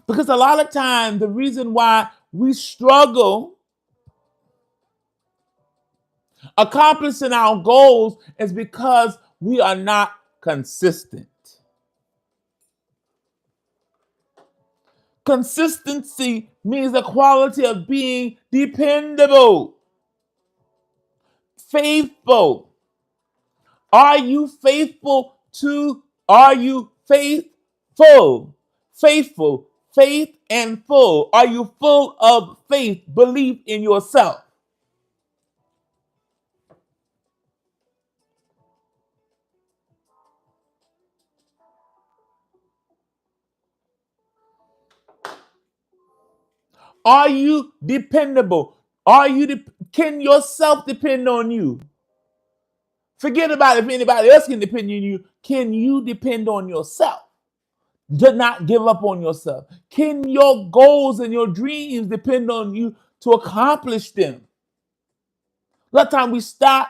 Because a lot of times the reason why we struggle accomplishing our goals is because we are not consistent. Consistency means the quality of being dependable, faithful. Are you faithful to, are you faithful? Faithful, faith and full. Are you full of faith, belief in yourself? Are you dependable? Can yourself depend on you? Forget about if anybody else can depend on you. Can you depend on yourself? Do not give up on yourself. Can your goals and your dreams depend on you to accomplish them? A lot of time we start.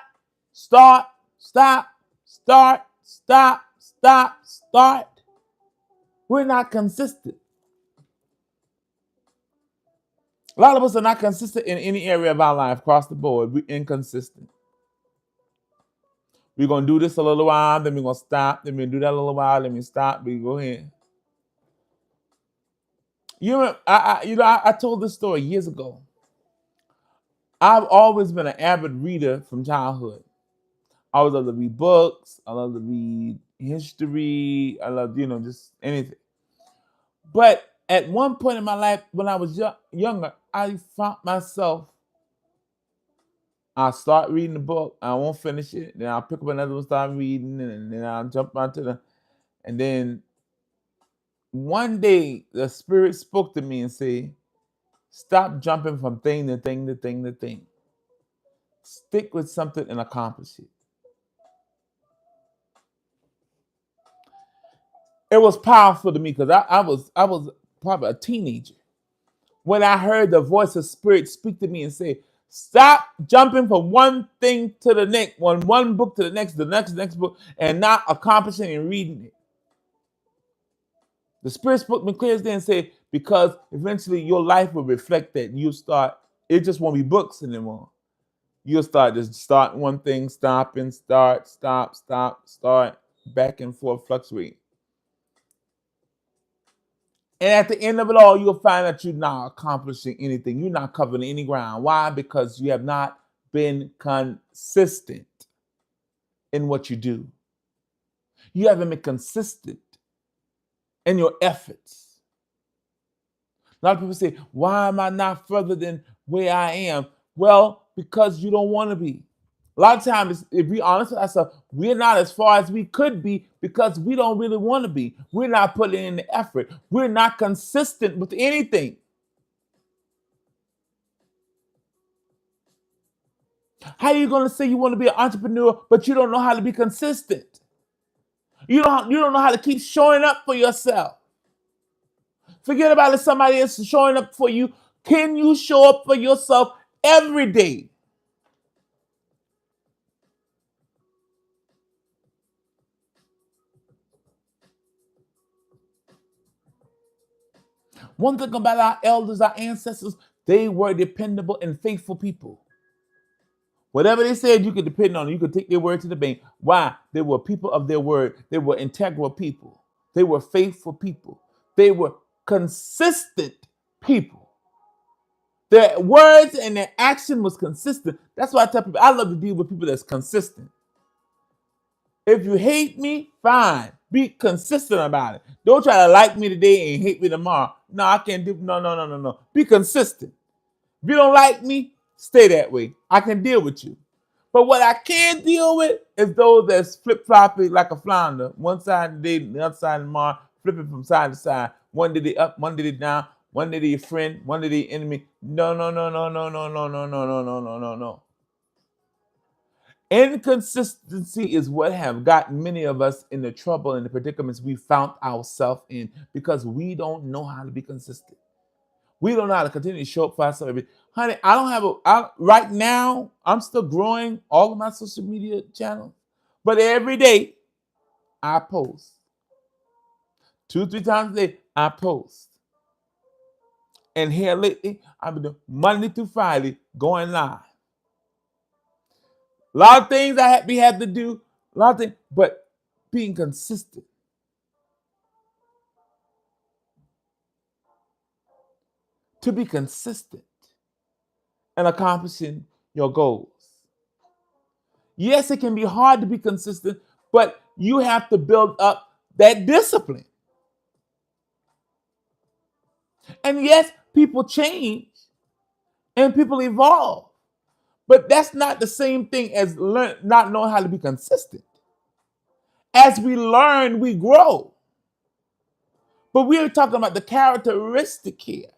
We're not consistent. A lot of us are not consistent in any area of our life across the board. We're inconsistent. We're going to do this a little while, then we're going to stop. Then we're going to do that a little while, then we stop. We go ahead. I told this story years ago. I've always been an avid reader from childhood. I always love to read books. I love to read history. I love, just anything. But at one point in my life, when I was younger, I found myself, I start reading the book, I won't finish it, then I'll pick up another one, start reading, and then I'll jump onto and then one day the Spirit spoke to me and said, stop jumping from thing to thing to thing to thing. Stick with something and accomplish it. It was powerful to me because I was probably a teenager when I heard the voice of Spirit speak to me and say, stop jumping from one thing to the next, one book to the next book, and not accomplishing and reading it. The Spirit spoke to me clear as day and said, because eventually your life will reflect that. It just won't be books anymore. You'll start one thing, stopping, start, back and forth, fluctuating. And at the end of it all, you'll find that you're not accomplishing anything. You're not covering any ground. Why? Because you have not been consistent in what you do. You haven't been consistent in your efforts. A lot of people say, why am I not further than where I am? Well, because you don't want to be. A lot of times, if we honest with ourselves, we're not as far as we could be because we don't really want to be. We're not putting in the effort. We're not consistent with anything. How are you going to say you want to be an entrepreneur, but you don't know how to be consistent? You don't know how to keep showing up for yourself. Forget about if somebody else is showing up for you. Can you show up for yourself every day? One thing about our elders, our ancestors, they were dependable and faithful people. Whatever they said, you could depend on. You could take their word to the bank. Why? They were people of their word. They were integral people. They were faithful people. They were consistent people. Their words and their action was consistent. That's why I tell people, I love to deal with people that's consistent. If you hate me, fine. Be consistent about it. Don't try to like me today and hate me tomorrow. No, I can't do. No. Be consistent. If you don't like me, stay that way. I can deal with you. But what I can't deal with is those that's flip-flopping like a flounder. One side today, the other side tomorrow, flipping from side to side. One day they up, one day they down, one day they your friend, one day they your enemy. No. Inconsistency is what have gotten many of us in the trouble and the predicaments we found ourselves in because we don't know how to be consistent. We don't know how to continue to show up for ourselves. Honey, right now, I'm still growing all of my social media channels, but every day I post. 2-3 times a day, I post. And here lately, I've been doing Monday through Friday going live. A lot of things we had to do, a lot of things, but being consistent. To be consistent and accomplishing your goals. Yes, it can be hard to be consistent, but you have to build up that discipline. And yes, people change and people evolve, but that's not the same thing as not knowing how to be consistent. As we learn, we grow. But we're talking about the characteristic here,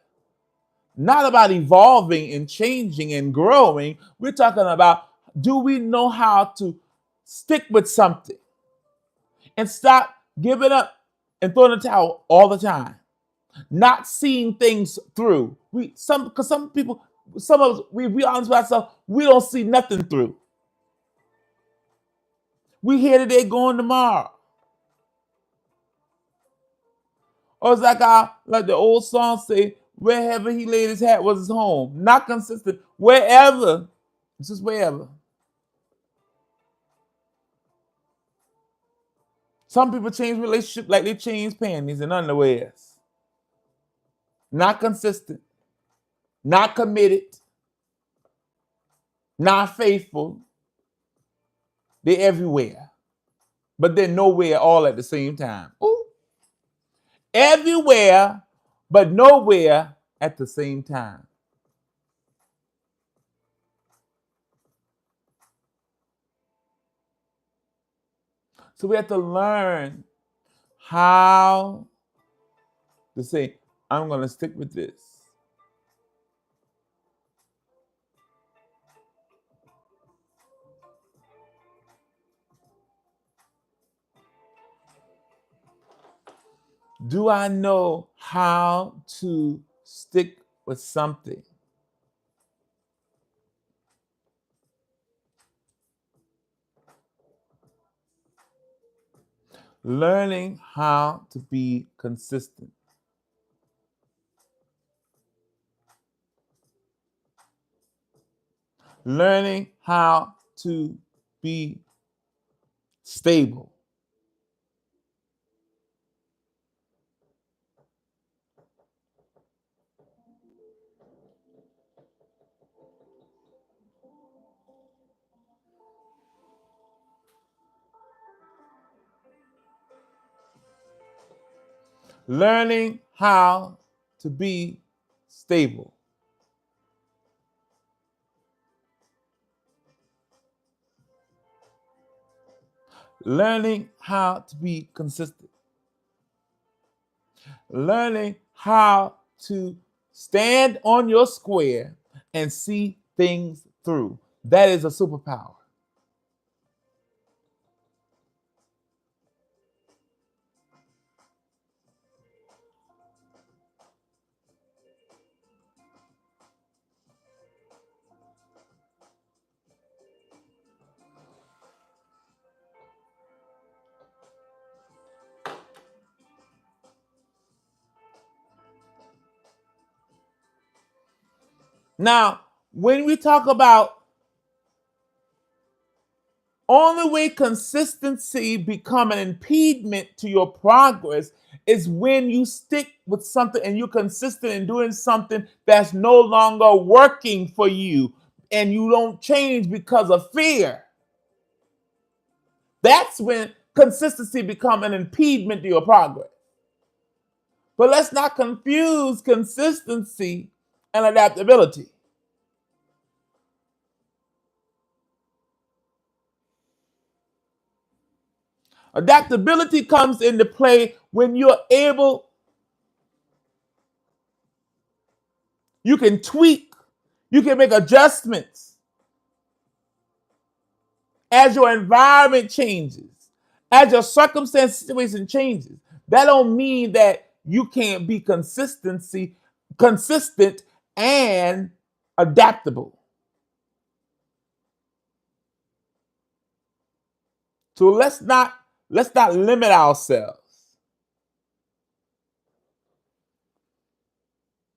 not about evolving and changing and growing. We're talking about, do we know how to stick with something and stop giving up and throwing the towel all the time? Not seeing things through. Some of us, we honest with ourselves, we don't see nothing through. We here today, going tomorrow. Or it's like the old song say, wherever he laid his hat was his home. Not consistent. Wherever. It's just wherever. Some people change relationships like they change panties and underwears. Not consistent. Not committed. Not faithful. They're everywhere. but they're nowhere all at the same time. Ooh. Everywhere, but nowhere at the same time. So we have to learn how to say, I'm going to stick with this. Do I know how to stick with something? Learning how to be consistent. Learning how to be stable. Learning how to be stable. Learning how to be consistent. Learning how to stand on your square and see things through. That is a superpower. Now, when we talk about only way consistency become an impediment to your progress is when you stick with something and you're consistent in doing something that's no longer working for you and you don't change because of fear. That's when consistency become an impediment to your progress. But let's not confuse consistency and adaptability. Adaptability comes into play when you're able, you can tweak, you can make adjustments as your environment changes, as your circumstance situation changes. That don't mean that you can't be consistent and adaptable. So let's not limit ourselves.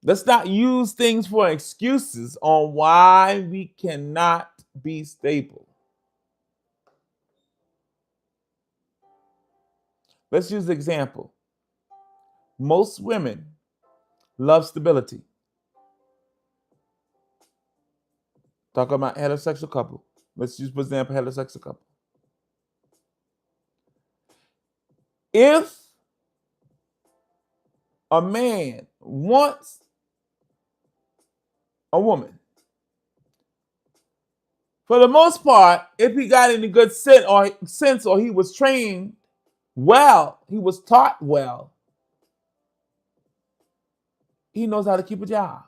Let's not use things for excuses on why we cannot be stable. Let's use an example. Most women love stability. Talk about heterosexual couple. Let's use, for example, heterosexual couple. If a man wants a woman, for the most part, if he got any good sense or he was trained well, he was taught well, he knows how to keep a job.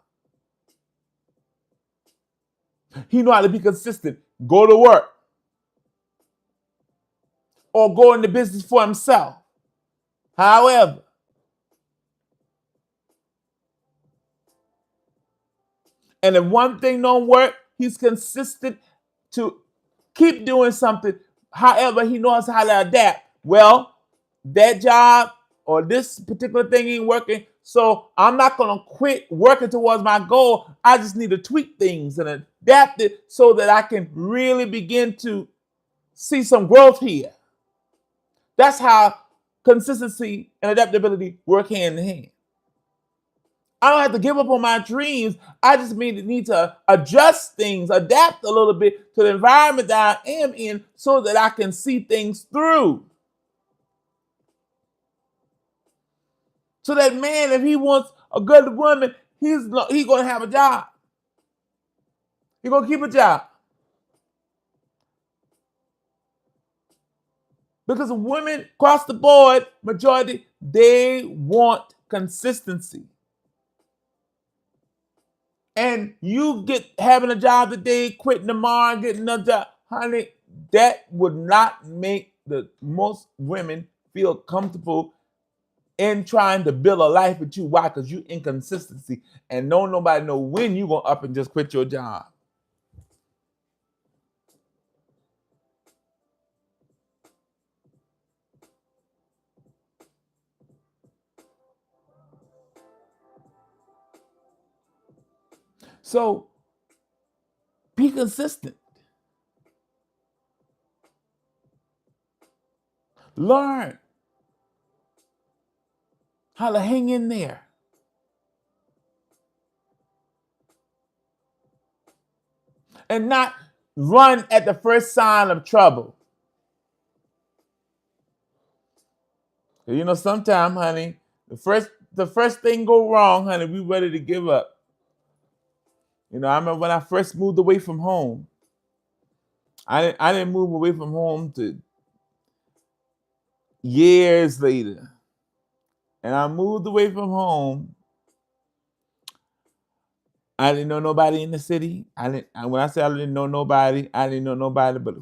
He knows how to be consistent, go to work, or go into business for himself. However, and if one thing don't work, he's consistent to keep doing something. However, he knows how to adapt. Well, that job or this particular thing ain't working, so I'm not going to quit working towards my goal. I just need to tweak things and adapt it so that I can really begin to see some growth here. That's how consistency and adaptability work hand in hand. I don't have to give up on my dreams. I just need to adjust things, adapt a little bit to the environment that I am in so that I can see things through. So that man, if he wants a good woman, he's going to have a job. He's going to keep a job. Because women across the board, majority, they want consistency. And you get having a job today, quitting tomorrow, getting another job, honey, that would not make the most women feel comfortable in trying to build a life with you. Why? Because you inconsistency and nobody know when you gonna up and just quit your job. So be consistent. Learn how to hang in there. And not run at the first sign of trouble. You know, sometimes, honey, the first thing go wrong, honey, we ready to give up. You know, I remember when I first moved away from home. I didn't move away from home to years later. And I moved away from home. I didn't know nobody in the city. When I say I didn't know nobody but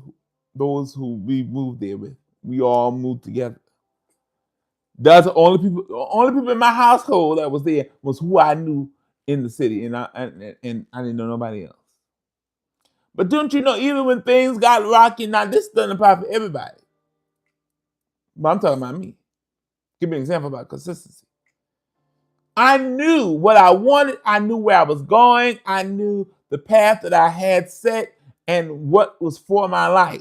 those who we moved there with. We all moved together. That's the only people in my household that was there was who I knew in the city, and I didn't know nobody else. But don't you know, even when things got rocky, now this doesn't apply for everybody. But I'm talking about me. Give me an example about consistency. I knew what I wanted. I knew where I was going. I knew the path that I had set and what was for my life.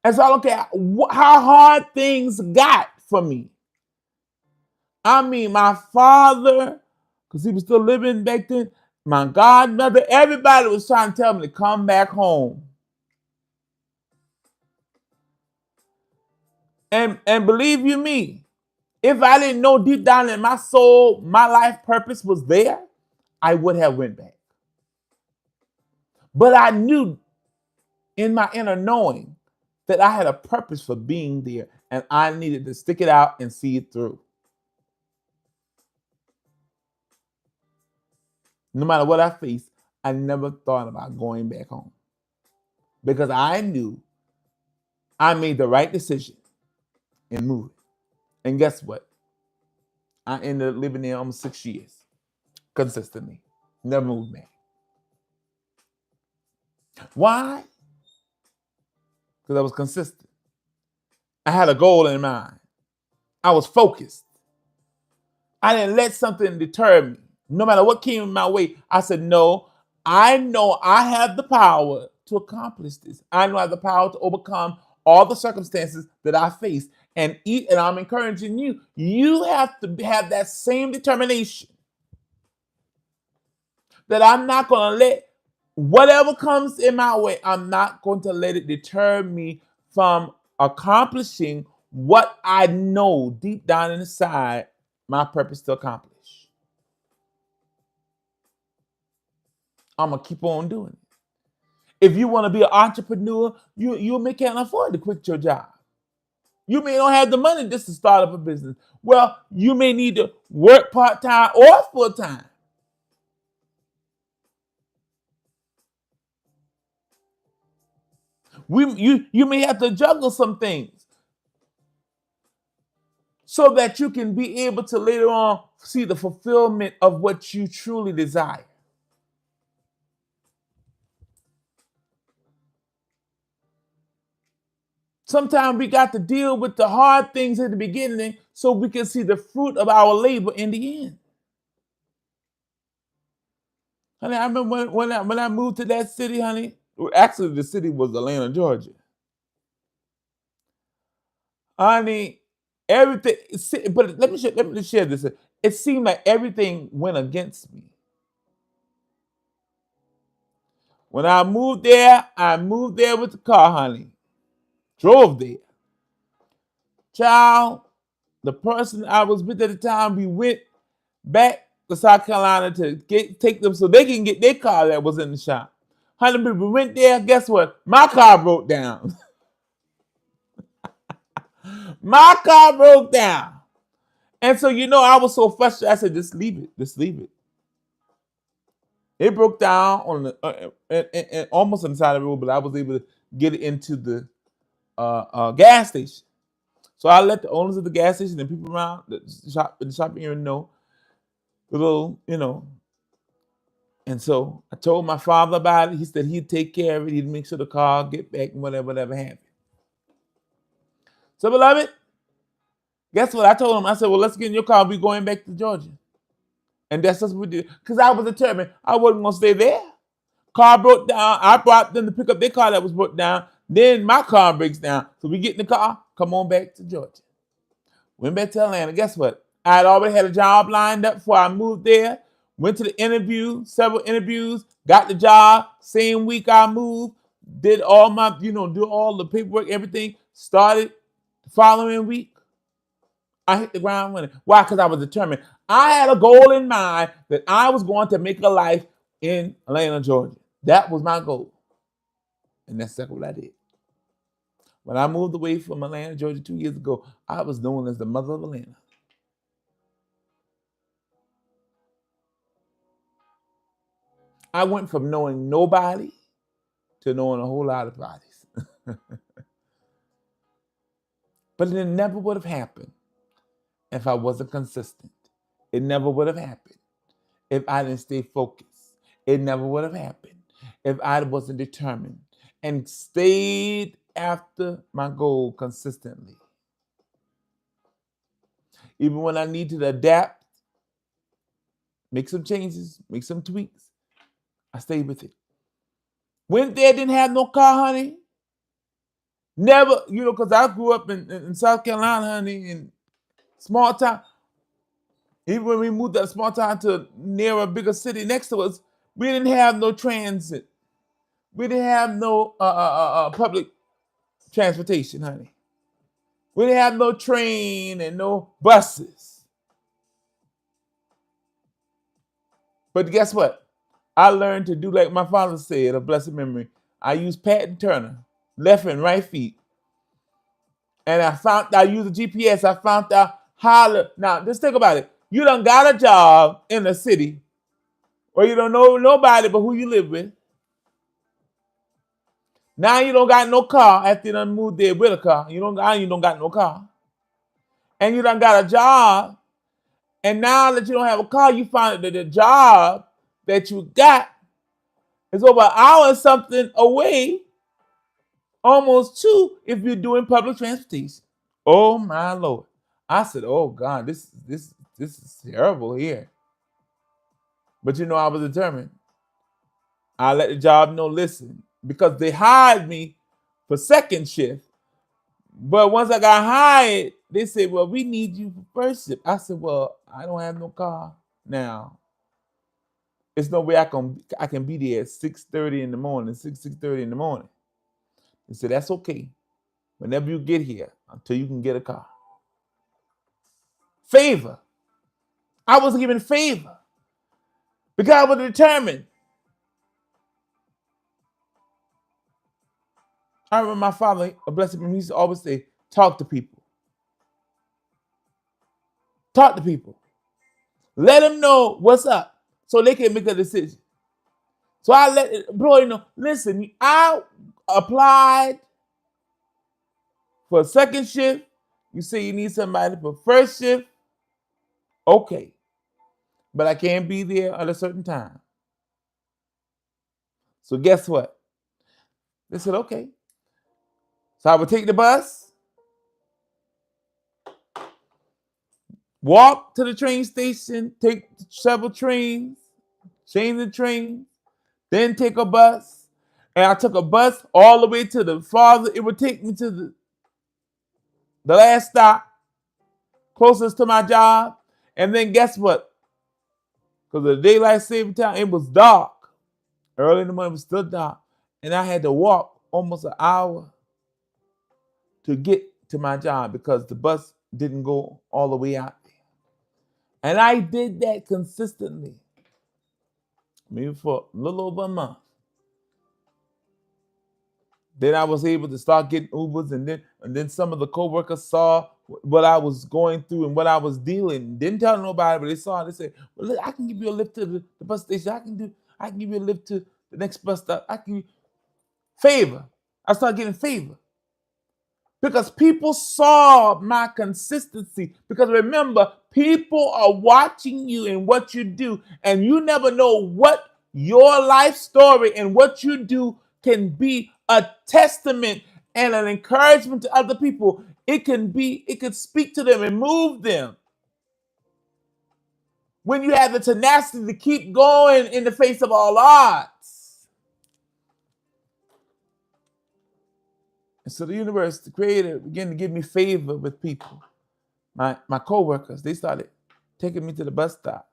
And so I don't care how hard things got for me. I mean, my father, because he was still living back then, my godmother, everybody was trying to tell me to come back home. And believe you me, if I didn't know deep down in my soul, my life purpose was there, I would have went back. But I knew in my inner knowing that I had a purpose for being there, and I needed to stick it out and see it through. No matter what I faced, I never thought about going back home because I knew I made the right decision and moved. And guess what? I ended up living there almost 6 years consistently. Never moved back. Why? Because I was consistent. I had a goal in mind. I was focused. I didn't let something deter me. No matter what came my way, I said, no, I know I have the power to accomplish this. I know I have the power to overcome all the circumstances that I face. And I'm encouraging you, you have to have that same determination that I'm not going to let whatever comes in my way, I'm not going to let it deter me from accomplishing what I know deep down inside my purpose to accomplish. I'm going to keep on doing it. If you want to be an entrepreneur, you may can't afford to quit your job. You may not have the money just to start up a business. Well, you may need to work part-time or full-time. You may have to juggle some things so that you can be able to later on see the fulfillment of what you truly desire. Sometimes we got to deal with the hard things at the beginning so we can see the fruit of our labor in the end. Honey, I remember when I moved to that city, honey. Actually, the city was Atlanta, Georgia. Honey, everything. But let me share this. It seemed like everything went against me. When I moved there with the car, honey. Drove there. Child, the person I was with at the time, we went back to South Carolina to take them so they can get their car that was in the shop. 100 people went there. Guess what? My car broke down. My car broke down. And so, I was so frustrated. I said, just leave it. Just leave it. It broke down on the almost on the side of the road, but I was able to get it into the gas station. So I let the owners of the gas station and people around the shopping area know the little, And so I told my father about it. He said he'd take care of it. He'd make sure the car get back and whatever happened. So, beloved, guess what? I told him, I said, well, let's get in your car. We're going back to Georgia. And that's just what we did. Because I was determined I wasn't going to stay there. Car broke down. I brought them to pick up their car that was broke down. Then my car breaks down. So we get in the car, come on back to Georgia. Went back to Atlanta. Guess what? I had already had a job lined up before I moved there. Went to the interview, several interviews, got the job. Same week I moved, did all my, do all the paperwork, everything. Started the following week. I hit the ground running. Why? Because I was determined. I had a goal in mind that I was going to make a life in Atlanta, Georgia. That was my goal. And that's exactly what I did. When I moved away from Atlanta, Georgia 2 years ago, I was known as the mother of Atlanta. I went from knowing nobody to knowing a whole lot of bodies. But it never would have happened if I wasn't consistent. It never would have happened if I didn't stay focused. It never would have happened if I wasn't determined and stayed after my goal consistently. Even when I need to adapt, make some changes, make some tweaks, I stayed with it. Went there, didn't have no car, honey. Never, because I grew up in South Carolina, honey, in small town. Even when we moved that small town to near a bigger city next to us, we didn't have no transit. We didn't have no public transportation, honey. We didn't have no train and no buses. But guess what? I learned to do like my father said, of blessed memory. I used Pat and Turner, left and right feet. And I used the GPS. I found out how to, now just think about it. You done got a job in the city where you don't know nobody but who you live with. Now you don't got no car after you done moved there with a car. You don't got no car. And you done got a job. And now that you don't have a car, you find that the job that you got is over an hour and something away, almost 2 if you're doing public transportation. Oh my Lord. I said, oh God, this is terrible here. But I was determined. I let the job know, listen, because they hired me for second shift. But once I got hired, they said, well, we need you for first shift. I said, well, I don't have no car now. There's no way I can be there at 6:30 in the morning, 6:30 in the morning. They said, that's okay. Whenever you get here, until you can get a car. Favor. I was given favor because I was determined. I remember my father, bless him, he used to always say, talk to people. Talk to people. Let them know what's up so they can make a decision. So I let the employee know, listen, I applied for a second shift. You say you need somebody for first shift. Okay. But I can't be there at a certain time. So guess what? They said, okay. So I would take the bus, walk to the train station, take several trains, change the trains, then take a bus. And I took a bus all the way to the farther. It would take me to the last stop, closest to my job. And then guess what? Because of the daylight saving time, it was dark. Early in the morning, it was still dark. And I had to walk almost an hour to get to my job because the bus didn't go all the way out there. And I did that consistently, maybe for a little over a month. Then I was able to start getting Ubers, and then some of the coworkers saw what I was going through and what I was dealing. Didn't tell nobody, but they saw it. They said, "Well, look, I can give you a lift to the bus station. I can give you a lift to the next bus stop. I can give you favor." I started getting favor because people saw my consistency. Because remember, people are watching you and what you do, and you never know what your life story and what you do can be a testament and an encouragement to other people. It could speak to them and move them. When you have the tenacity to keep going in the face of all odds. And so the universe, the creator, began to give me favor with people. My co-workers, they started taking me to the bus stop.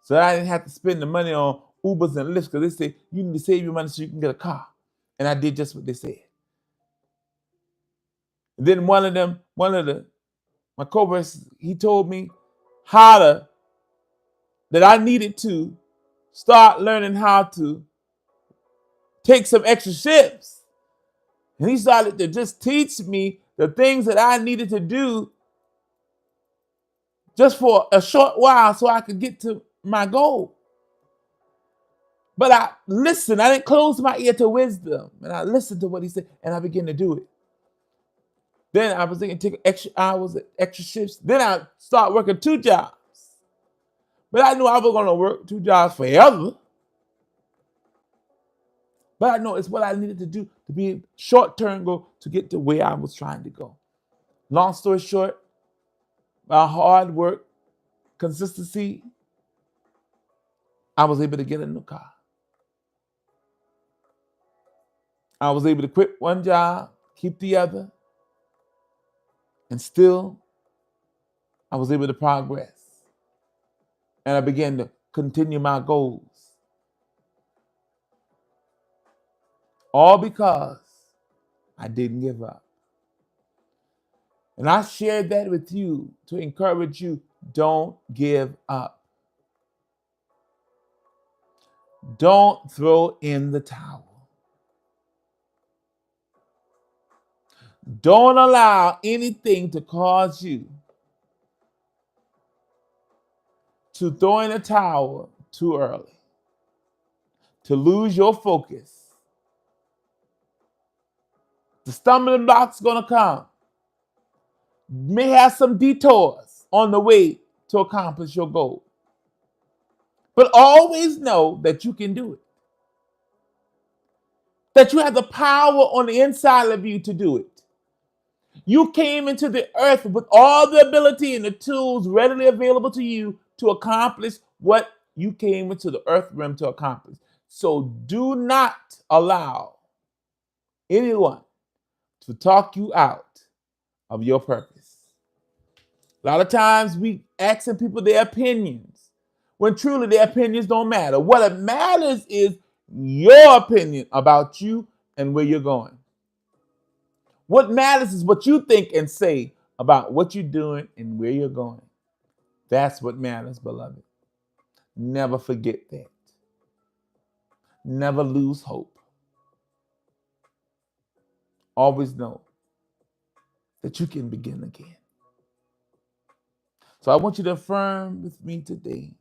So I didn't have to spend the money on Ubers and Lyfts, because they say you need to save your money so you can get a car. And I did just what they said. And then my co-workers, he told me that I needed to start learning how to take some extra shifts. And he started to just teach me the things that I needed to do just for a short while so I could get to my goal. But I listened. I didn't close my ear to wisdom. And I listened to what he said, and I began to do it. Then I was thinking, take extra hours, extra shifts. Then I started working 2 jobs. But I knew I was going to work 2 jobs forever. But I know it's what I needed to do to be a short-term goal to get to where I was trying to go. Long story short, by hard work, consistency, I was able to get a new car. I was able to quit one job, keep the other, and still I was able to progress. And I began to continue my goals. All because I didn't give up. And I shared that with you to encourage you, don't give up. Don't throw in the towel. Don't allow anything to cause you to throw in the towel too early, to lose your focus. The stumbling block's gonna come. You may have some detours on the way to accomplish your goal. But always know that you can do it. That you have the power on the inside of you to do it. You came into the earth with all the ability and the tools readily available to you to accomplish what you came into the earth realm to accomplish. So do not allow anyone to talk you out of your purpose. A lot of times we asking people their opinions when truly their opinions don't matter. What matters is your opinion about you and where you're going. What matters is what you think and say about what you're doing and where you're going. That's what matters, beloved. Never forget that. Never lose hope. Always know that you can begin again. So I want you to affirm with me today.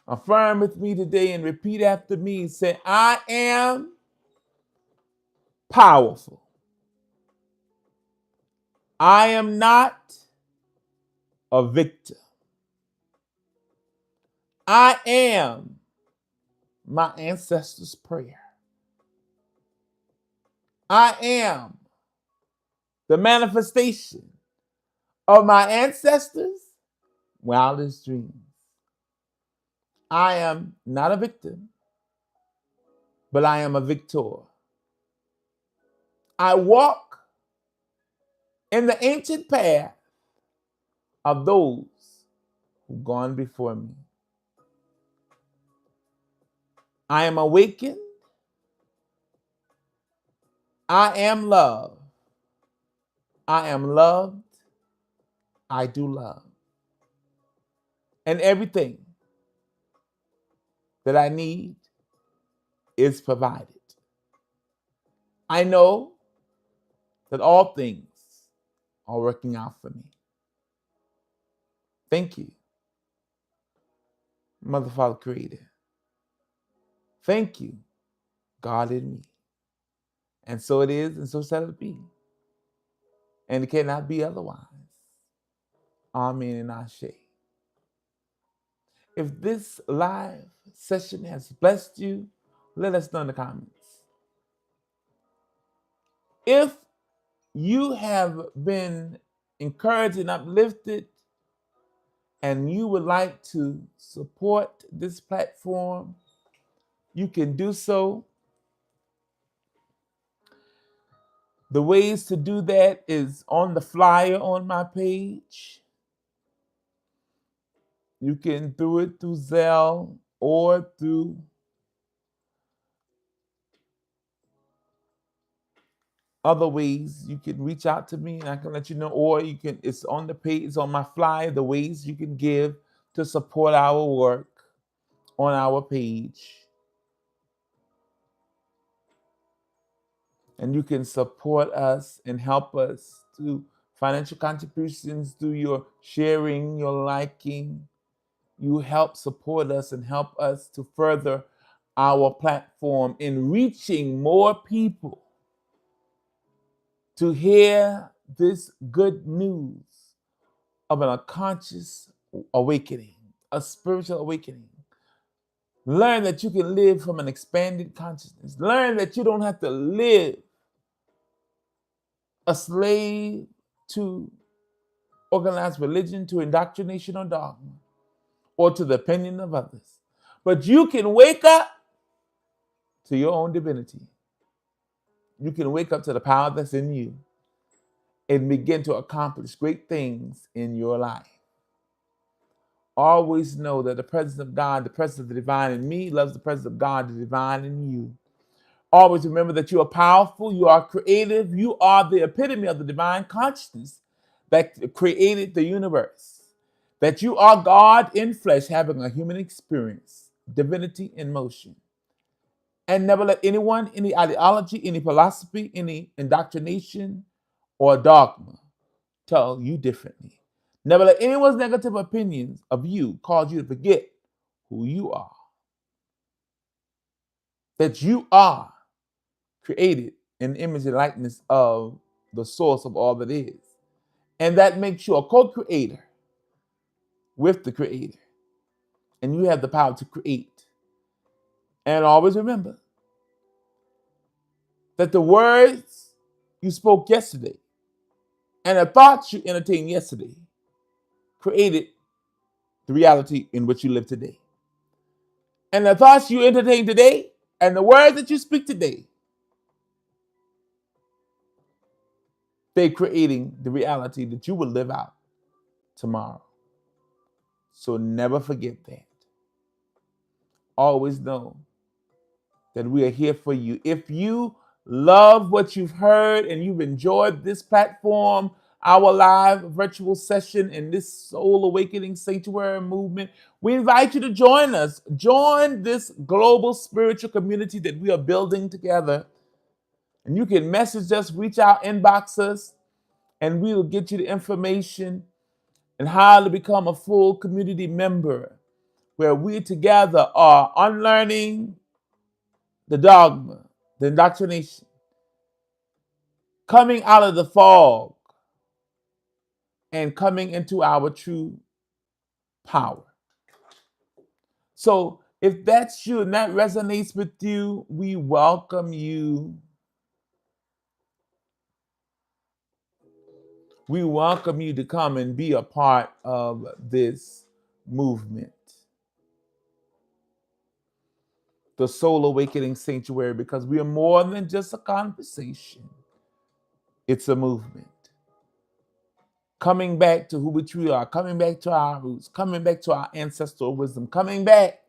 Affirm with me today and repeat after me. Say, I am powerful. I am not a victim. I am my ancestors' prayer. I am the manifestation of my ancestors' wildest dreams. I am not a victim, but I am a victor. I walk in the ancient path of those who've gone before me. I am awakened. I am love. I am loved. I do love. And everything that I need is provided. I know that all things are working out for me. Thank you, Mother, Father, Creator. Thank you, God in me. And so it is, and so shall it be. And it cannot be otherwise. Amen and Ashe. If this live session has blessed you, let us know in the comments. If you have been encouraged and uplifted and you would like to support this platform, you can do so. The ways to do that is on the flyer on my page. You can do it through Zelle or through other ways. You can reach out to me and I can let you know, or you can, it's on the page, it's on my flyer, the ways you can give to support our work on our page. And you can support us and help us through financial contributions, through your sharing, your liking. You help support us and help us to further our platform in reaching more people to hear this good news of an unconscious awakening, a spiritual awakening. Learn that you can live from an expanded consciousness. Learn that you don't have to live a slave to organized religion, to indoctrination or dogma, or to the opinion of others. But you can wake up to your own divinity. You can wake up to the power that's in you and begin to accomplish great things in your life. Always know that the presence of God, the presence of the divine in me, loves the presence of God, the divine in you. Always remember that you are powerful, you are creative, you are the epitome of the divine consciousness that created the universe. That you are God in flesh having a human experience, divinity in motion. And never let anyone, any ideology, any philosophy, any indoctrination or dogma tell you differently. Never let anyone's negative opinions of you cause you to forget who you are. That you are created in the image and likeness of the source of all that is. And that makes you a co-creator with the creator. And you have the power to create. And always remember that the words you spoke yesterday and the thoughts you entertained yesterday created the reality in which you live today. And the thoughts you entertain today and the words that you speak today, they're creating the reality that you will live out tomorrow. So never forget that. Always know that we are here for you. If you love what you've heard and you've enjoyed this platform, our live virtual session in this Soul Awakening Sanctuary movement, we invite you to join us. Join this global spiritual community that we are building together. And you can message us, reach out, inbox us, and we will get you the information and how to become a full community member where we together are unlearning the dogma, the indoctrination, coming out of the fog and coming into our true power. So if that's you and that resonates with you, we welcome you. We welcome you to come and be a part of this movement, the Soul Awakening Sanctuary, because we are more than just a conversation. It's a movement. Coming back to who we truly are, coming back to our roots, coming back to our ancestral wisdom, coming back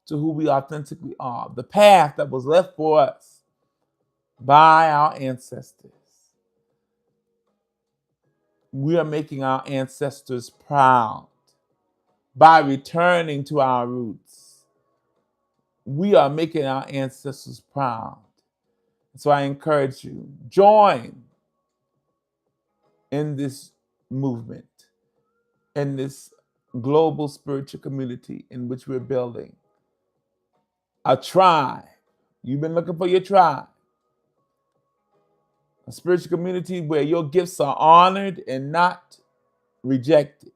to who we authentically are, the path that was left for us by our ancestors. we are making our ancestors proud by returning to our roots. We are making our ancestors proud. So I encourage you, join in this movement, in this global spiritual community in which we're building. A tribe. You've been looking for your tribe. A spiritual community where your gifts are honored and not rejected.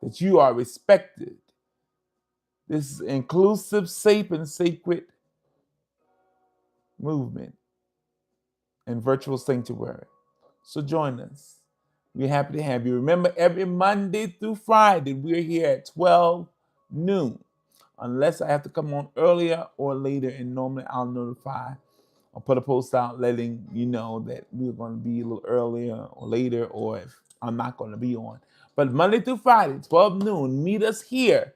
That you are respected. This is inclusive, safe, and sacred movement and virtual sanctuary. So join us. We're happy to have you. Remember, every Monday through Friday, we're here at 12 noon. Unless I have to come on earlier or later, and normally I'll notify. I'll put a post out letting you know that we're going to be a little earlier or later, or if I'm not going to be on. But Monday through Friday, 12 noon, meet us here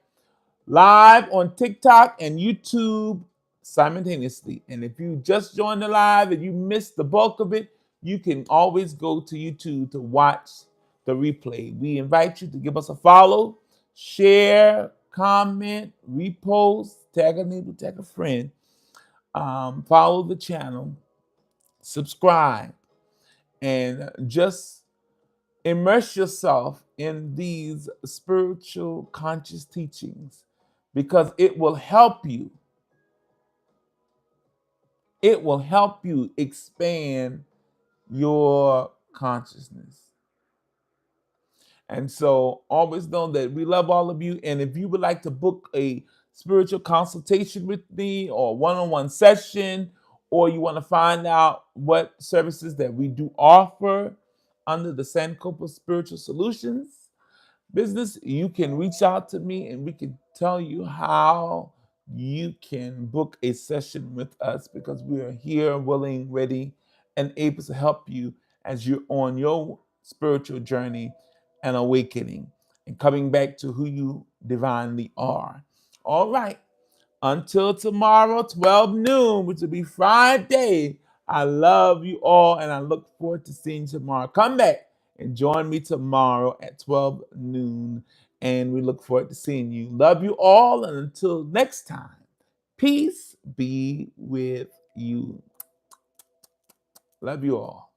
live on TikTok and YouTube simultaneously. And if you just joined the live and you missed the bulk of it, you can always go to YouTube to watch the replay. We invite you to give us a follow, share, comment, repost, tag a neighbor, tag a friend, follow the channel, subscribe, and just immerse yourself in these spiritual conscious teachings because it will help you. It will help you expand your consciousness. And so always know that we love all of you. And if you would like to book a spiritual consultation with me or one-on-one session, or you want to find out what services that we do offer under the Sankofa Spiritual Solutions business, you can reach out to me and we can tell you how you can book a session with us, because we are here, willing, ready, and able to help you as you're on your spiritual journey and awakening and coming back to who you divinely are. All right. Until tomorrow, 12 noon, which will be Friday, I love you all and I look forward to seeing you tomorrow. Come back and join me tomorrow at 12 noon, and we look forward to seeing you. Love you all, and until next time, peace be with you. Love you all.